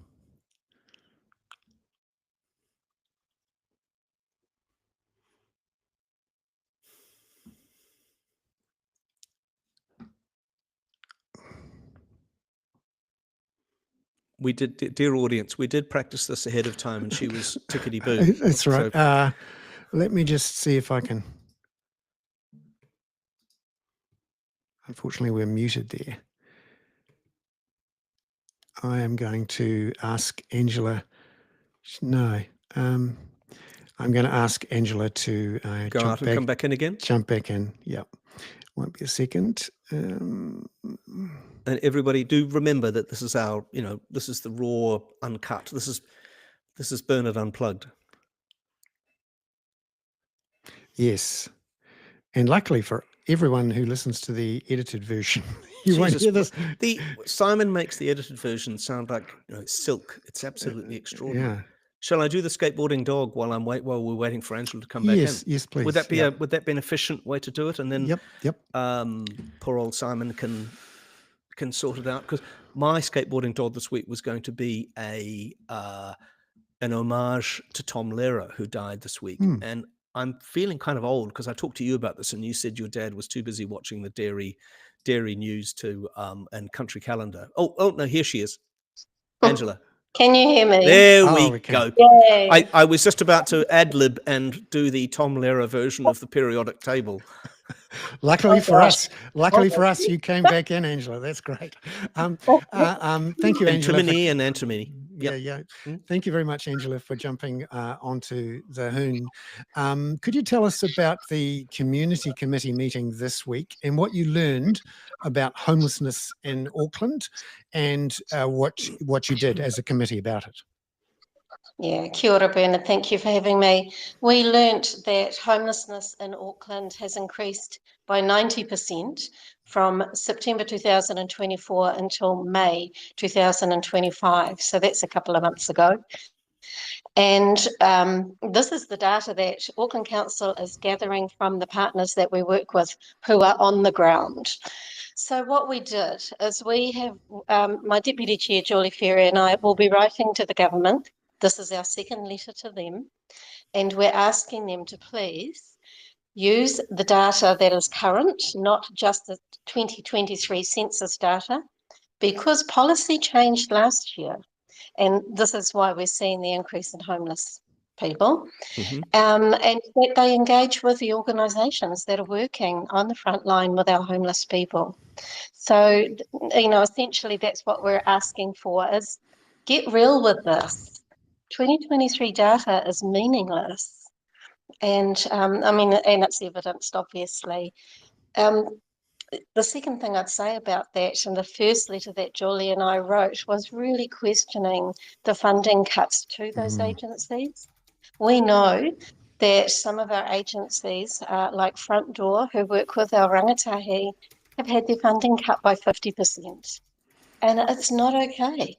We did, dear audience, we did practice this ahead of time and she was tickety-boo. That's right. So, let me just see if I can. Unfortunately, we're muted there. I am going to ask Angela. No, I'm going to ask Angela to go out and come back in again. Jump back in. Yep. Won't be a second. And everybody do remember that this is our, this is the raw, uncut. This is Bernard Unplugged. Yes. And luckily for everyone who listens to the edited version, you won't hear this. Simon makes the edited version sound like silk. It's absolutely extraordinary. Yeah. Shall I do the skateboarding dog while we're waiting for Angela to come back in? Yes, please. Would that be an efficient way to do it? And then yep. Poor old Simon can sort it out, because my skateboarding dog this week was going to be an homage to Tom Lehrer, who died this week. And I'm feeling kind of old because I talked to you about this and you said your dad was too busy watching the dairy news and country calendar. Oh no, here she is. Angela. Can you hear me? There we go. Yay. I was just about to ad-lib and do the Tom Lehrer version of the periodic table. Luckily for us, you came back in, Angela. That's great. Thank you, Angela. Antimony and antimony. Yep. Yeah. Thank you very much, Angela, for jumping onto the Hoon. Could you tell us about the community committee meeting this week and what you learned about homelessness in Auckland and what you did as a committee about it? Yeah, kia ora, Bernard. Thank you for having me. We learnt that homelessness in Auckland has increased by 90% from September 2024 until May 2025. So that's a couple of months ago. And this is the data that Auckland Council is gathering from the partners that we work with who are on the ground. So what we did is we have, my Deputy Chair, Julie Ferry, and I will be writing to the government. This is our second letter to them. And we're asking them to please use the data that is current, not just the 2023 census data, because policy changed last year. And this is why we're seeing the increase in homeless people. And that they engage with the organisations that are working on the front line with our homeless people. So, essentially that's what we're asking for, is get real with this. 2023 data is meaningless. And and it's evidenced, obviously. The second thing I'd say about that, and the first letter that Julie and I wrote, was really questioning the funding cuts to those agencies. We know that some of our agencies, like Front Door, who work with our rangatahi, have had their funding cut by 50%. And it's not okay,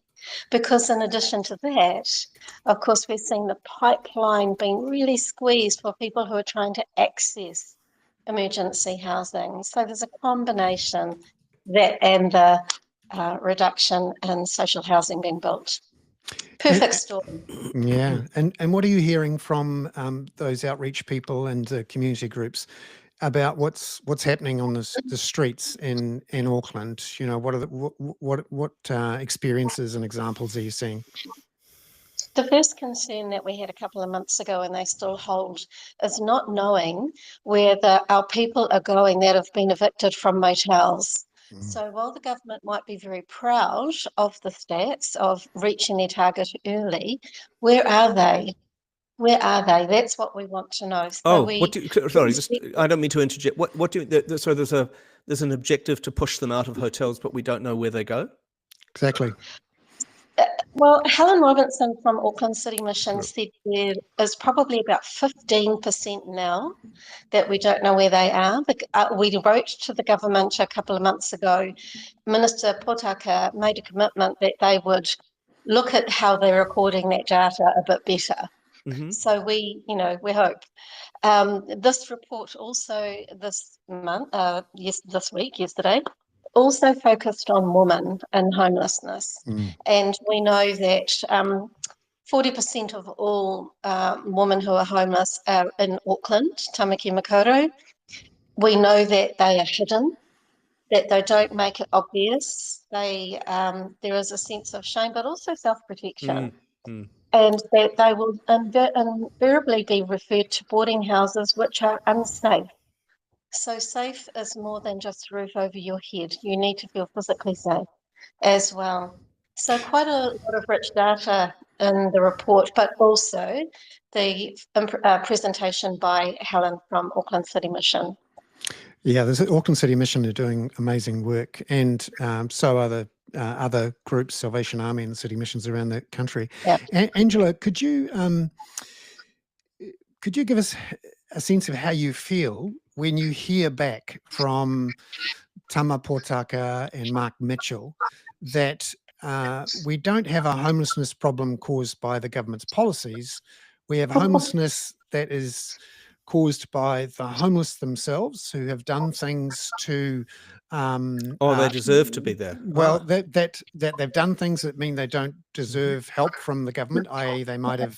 because in addition to that, of course, we're seeing the pipeline being really squeezed for people who are trying to access emergency housing. So there's a combination, that and the reduction in social housing being built. Perfect storm. Yeah. And what are you hearing from those outreach people and community groups about what's happening on the streets in Auckland? What are what experiences and examples are you seeing? The first concern that we had a couple of months ago, and they still hold, is not knowing where our people are going that have been evicted from motels. So while the government might be very proud of the stats of reaching their target early, where are they? Where are they? That's what we want to know. So I don't mean to interject. What do you, so there's an objective to push them out of hotels, but we don't know where they go? Exactly. Well, Helen Robinson from Auckland City Mission said there is probably about 15% now that we don't know where they are. We wrote to the government a couple of months ago. Minister Potaka made a commitment that they would look at how they're recording that data a bit better. So we hope. This report also this week, yesterday, also focused on women and homelessness. And we know that 40% of all women who are homeless are in Auckland, Tamaki Makaurau. We know that they are hidden, that they don't make it obvious. There is a sense of shame, but also self-protection. And that they will invariably be referred to boarding houses which are unsafe. So safe is more than just a roof over your head. You need to feel physically safe as well. So quite a lot of rich data in the report, but also the presentation by Helen from Auckland City Mission. Yeah, the Auckland City Mission are doing amazing work, and so are the other groups, Salvation Army and the City Missions around the country. Yeah. Angela, could you give us a sense of how you feel when you hear back from Tama Potaka and Mark Mitchell that we don't have a homelessness problem caused by the government's policies? We have homelessness that is caused by the homeless themselves, who have done things to they deserve to be there. Well, that they've done things that mean they don't deserve help from the government, i.e. they might have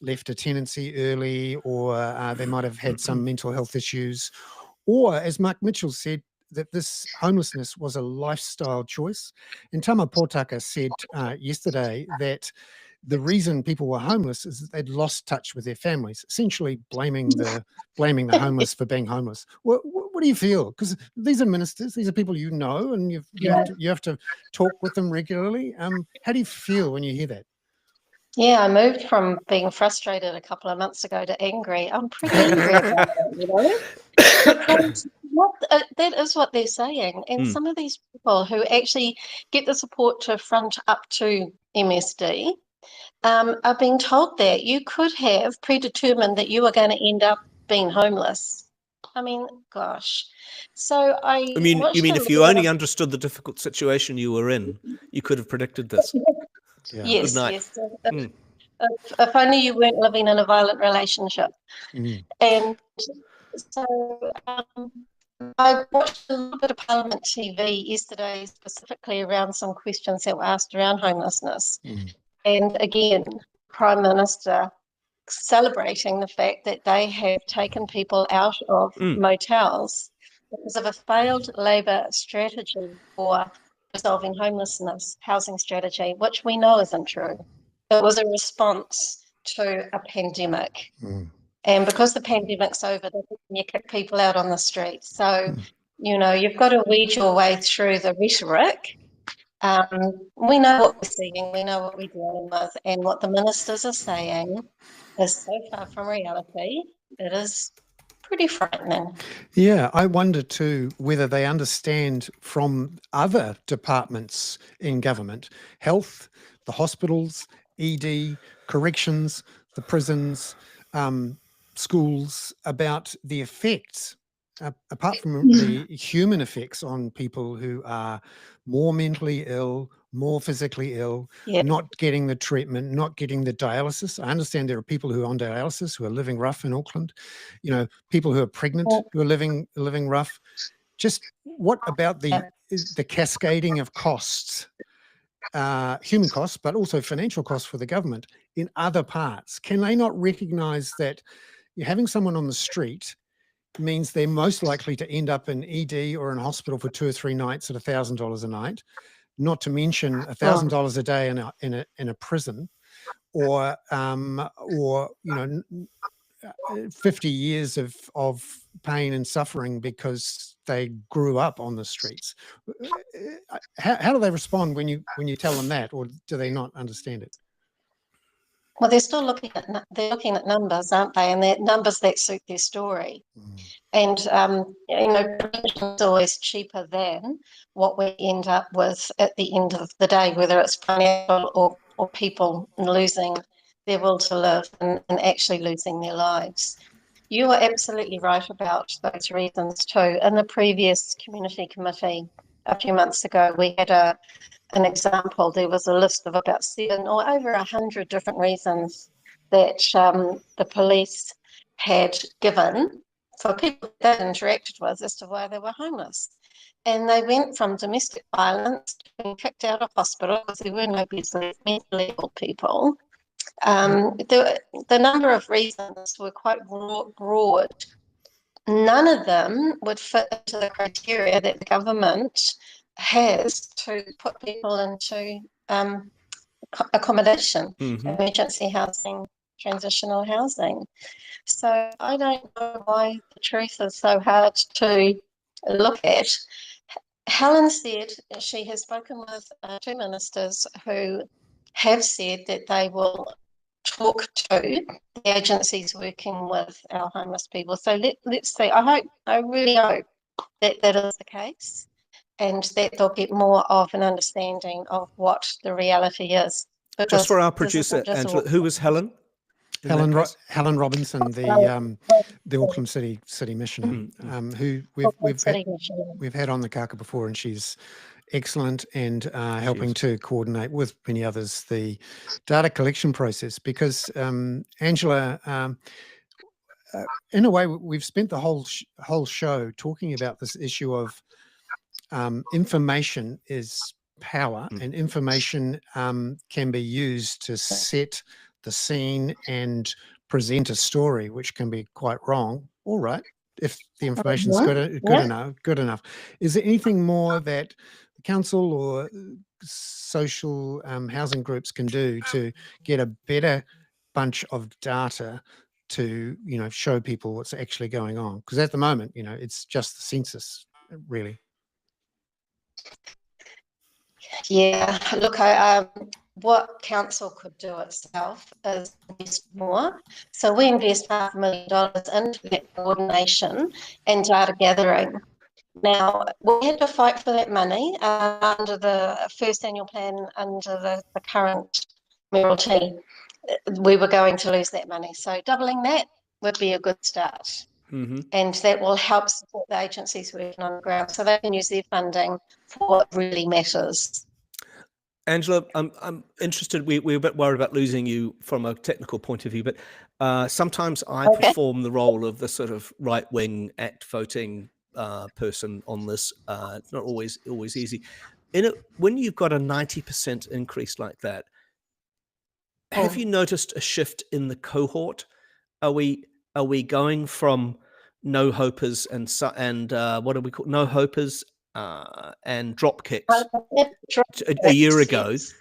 left a tenancy early, or they might have had some mental health issues, or, as Mark Mitchell said, that this homelessness was a lifestyle choice. And Tama Potaka said yesterday that the reason people were homeless is that they'd lost touch with their families, essentially blaming the homeless for being homeless. What do you feel? Because these are ministers, these are people you know, and you have to talk with them regularly. How do you feel when you hear that? Yeah, I moved from being frustrated a couple of months ago to angry. I'm pretty angry about it, because that is what they're saying. And some of these people who actually get the support to front up to MSD are being told that you could have predetermined that you are going to end up being homeless. I mean, gosh. So you mean if you only understood the difficult situation you were in, you could have predicted this? Yeah. Yes, yes. If only you weren't living in a violent relationship. And so I watched a little bit of Parliament TV yesterday, specifically around some questions that were asked around homelessness. And again, Prime Minister celebrating the fact that they have taken people out of motels because of a failed Labor strategy for resolving homelessness, housing strategy, which we know isn't true. It was a response to a pandemic. And because the pandemic's over, you kick people out on the street. So, you know, you've got to weed your way through the rhetoric. We know what we're seeing, we know what we're dealing with, and what the ministers are saying is so far from reality. It is pretty frightening. Yeah, I wonder too whether they understand from other departments in government, health, the hospitals, ED, corrections, the prisons, schools, about the effects, apart from the human effects on people who are more mentally ill, more physically ill, not getting the treatment, not getting the dialysis. I understand there are people who are on dialysis who are living rough in Auckland, you know, people who are pregnant who are living rough. Just what about the cascading of costs, human costs, but also financial costs for the government in other parts? Can they not recognize that you're having someone on the street means they're most likely to end up in ED or in hospital for 2 or 3 nights at $1,000 a night, not to mention $1,000 a day in a prison, or you know, 50 years of pain and suffering because they grew up on the streets. How do they respond when you tell them that, or do they not understand it? Well, they're still looking at numbers, aren't they? And they're numbers that suit their story. And you know, prevention is always cheaper than what we end up with at the end of the day, whether it's financial or people losing their will to live and actually losing their lives. You are absolutely right about those reasons too. In the previous community committee a few months ago, we had an example. There was a list of about 7 or over 100 different reasons that the police had given for people that interacted with as to why they were homeless. And they went from domestic violence to being kicked out of hospital because there were no mentally ill people. The number of reasons were quite broad. None of them would fit into the criteria that the government has to put people into accommodation, emergency housing, transitional housing. So I don't know why the truth is so hard to look at. Helen said she has spoken with 2 ministers who have said that they will talk to the agencies working with our homeless people. So let's see. I really hope that that is the case, and that they'll get more of an understanding of what the reality is. Just for our producer, Angela, who was Helen? Helen Robinson, the Auckland City Missioner, who we've had on the Kaka before, and she's excellent and helping to coordinate with many others the data collection process. Because Angela, in a way, we've spent the whole show talking about this issue of information is power, and information can be used to set the scene and present a story, which can be quite wrong. All right, if the information is good enough. Is there anything more that the council or social housing groups can do to get a better bunch of data to, you know, show people what's actually going on? Because at the moment, you know, it's just the census, really. Yeah, look, what council could do itself is invest more. So we invest $500,000 into that coordination and data gathering. Now, we had to fight for that money under the first annual plan, under the current mayoralty. We were going to lose that money. So doubling that would be a good start. And that will help support the agencies working on the ground so they can use their funding for what really matters. Angela, I'm interested. We're a bit worried about losing you from a technical point of view, but sometimes I perform the role of the sort of right-wing act voting person on this. It's not always easy. When you've got a 90% increase like that, have you noticed a shift in the cohort? Are we going from no hopers and what do we call no hopers and drop kicks a year ago? Yes.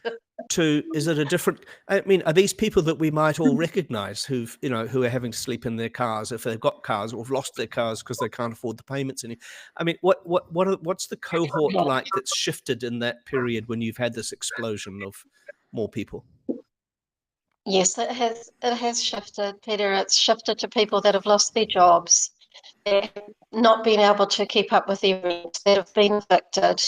Is it a different? I mean, are these people that we might all recognise who are having to sleep in their cars if they've got cars or have lost their cars because they can't afford the payments? I mean, what's the cohort like that's shifted in that period when you've had this explosion of more people? Yes, it has shifted, Peter. It's shifted to people that have lost their jobs, that have not been able to keep up with their rent, that have been evicted.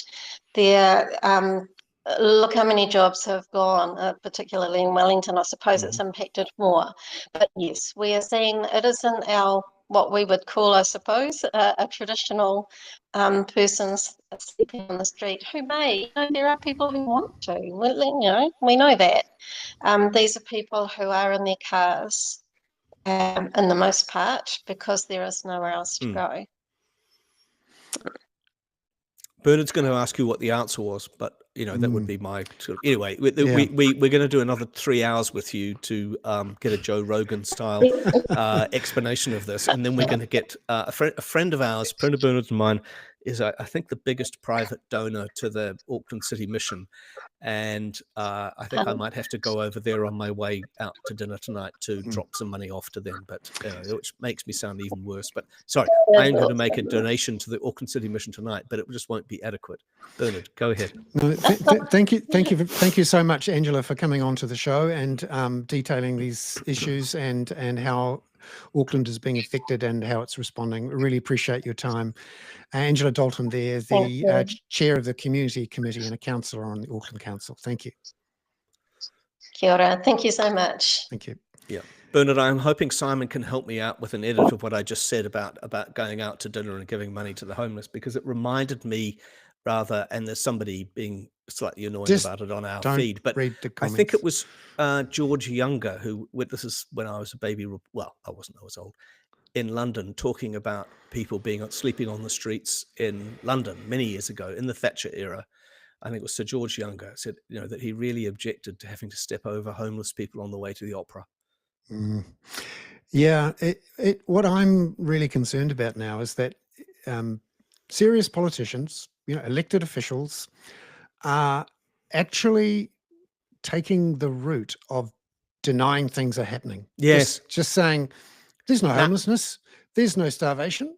Look how many jobs have gone, particularly in Wellington. I suppose it's impacted more. But yes, we are seeing it isn't what we would call, I suppose, a traditional persons sleeping on the street who may, there are people who want to, we know that. These are people who are in their cars in the most part because there is nowhere else to go. Bernard's going to ask you what the answer was, but that would be my anyway. We're going to do another 3 hours with you to get a Joe Rogan style explanation of this, and then we're going to get a friend of ours, friend of Bernard's and mine, is I think the biggest private donor to the Auckland City Mission, and I think I might have to go over there on my way out to dinner tonight to drop some money off to them, but which makes me sound even worse. But sorry, I'm going to make a donation to the Auckland City Mission tonight, but it just won't be adequate. Bernard, go ahead. No, thank you so much, Angela, for coming on to the show and detailing these issues and how Auckland is being affected and how it's responding. Really appreciate your time. Angela Dalton there, the chair of the community committee and a councillor on the Auckland Council. Thank you. Kia ora. Thank you so much. Thank you. Yeah. Bernard, I'm hoping Simon can help me out with an edit of what I just said about going out to dinner and giving money to the homeless, because it reminded me and there's somebody being slightly annoying about it on our feed, but I think it was George Younger this is when I was a baby, well, I was old, in London, talking about people sleeping on the streets in London many years ago in the Thatcher era. I think it was Sir George Younger said, that he really objected to having to step over homeless people on the way to the opera. Yeah, what I'm really concerned about now is that serious politicians, elected officials, are actually taking the route of denying things are happening. Yes. Just saying there's no homelessness, there's no starvation,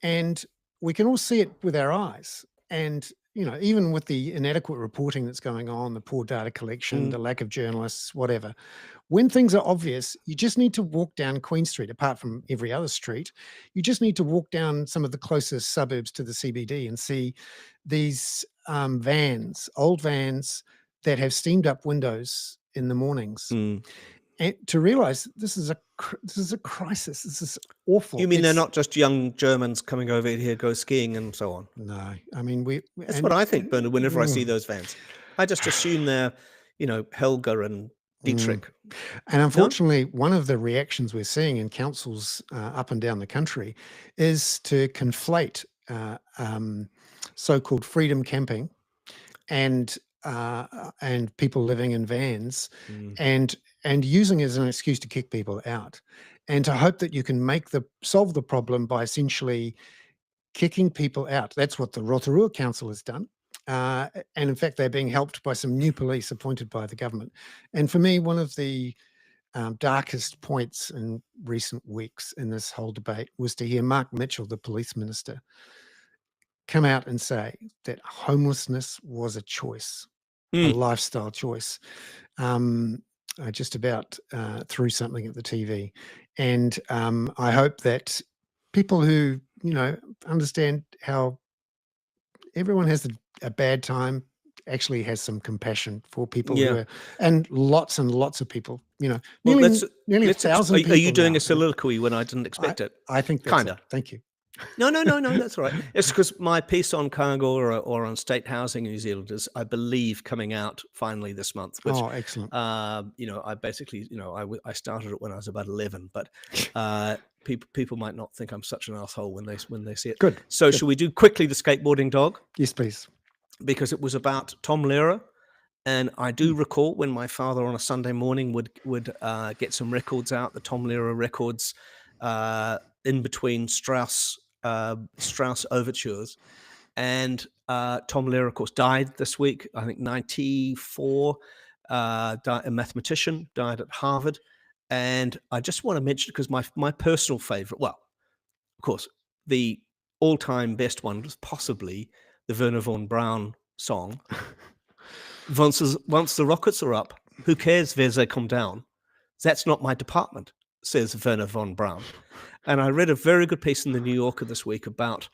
and we can all see it with our eyes. And even with the inadequate reporting that's going on, the poor data collection, the lack of journalists, whatever, when things are obvious, you just need to walk down Queen Street, apart from every other street. You just need to walk down some of the closest suburbs to the CBD and see these old vans that have steamed up windows in the mornings. And to realize this is a crisis. This is awful. You mean they're not just young Germans coming over here, go skiing and so on? No, I mean that's what I think, Bernard. Whenever I see those vans, I just assume they're, Helga and Dietrich. And unfortunately, one of the reactions we're seeing in councils up and down the country is to conflate so-called freedom camping and people living in vans and using it as an excuse to kick people out, and to hope that you can solve the problem by essentially kicking people out. That's what the Rotorua Council has done. And in fact, they're being helped by some new police appointed by the government. And for me, one of the darkest points in recent weeks in this whole debate was to hear Mark Mitchell, the police minister, come out and say that homelessness was a choice, a lifestyle choice. I just about threw something at the TV. And I hope that people who, understand how everyone has a bad time actually has some compassion for people who are, and lots of people, nearly 1,000 people. Are you doing now. a soliloquy when I didn't expect it? I think that's Kinda. it. Thank you. No, that's all right. It's because my piece on Kāinga or on state housing in New Zealand is, I believe, coming out finally this month. Which, excellent. I basically, I started it when I was about 11, but people might not think I'm such an asshole when they see it. Good. So good. shall we do quickly the skateboarding dog? Yes, please. Because it was about Tom Lehrer. And I do recall when my father on a Sunday morning would get some records out, the Tom Lehrer records, in between Strauss overtures. And Tom Lehrer, of course, died this week, I think 94, a mathematician, died at Harvard. And I just want to mention, because my personal favorite, well, of course, the all-time best one was possibly the Werner von Braun song. Once the rockets are up, who cares where they come down? That's not my department, says Werner von Braun. And I read a very good piece in the New Yorker this week about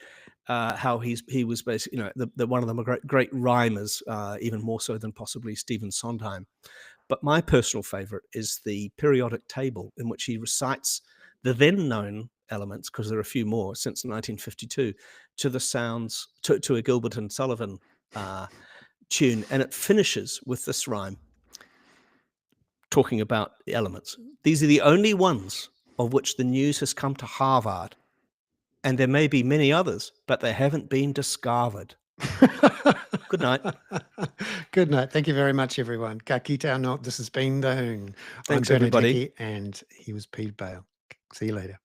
how he was basically, one of the great rhymers, even more so than possibly Stephen Sondheim. But my personal favorite is the periodic table, in which he recites the then known elements, because there are a few more since 1952, to the sounds to a Gilbert and Sullivan tune, and it finishes with this rhyme talking about the elements. These are the only ones of which the news has come to Harvard, and there may be many others, but they haven't been discovered. Good night. Good night. Thank you very much, everyone. Ka kite anō. This has been the Hoon. Thanks, I'm Bernard everybody. Hickey, and he was Pete Bale. See you later.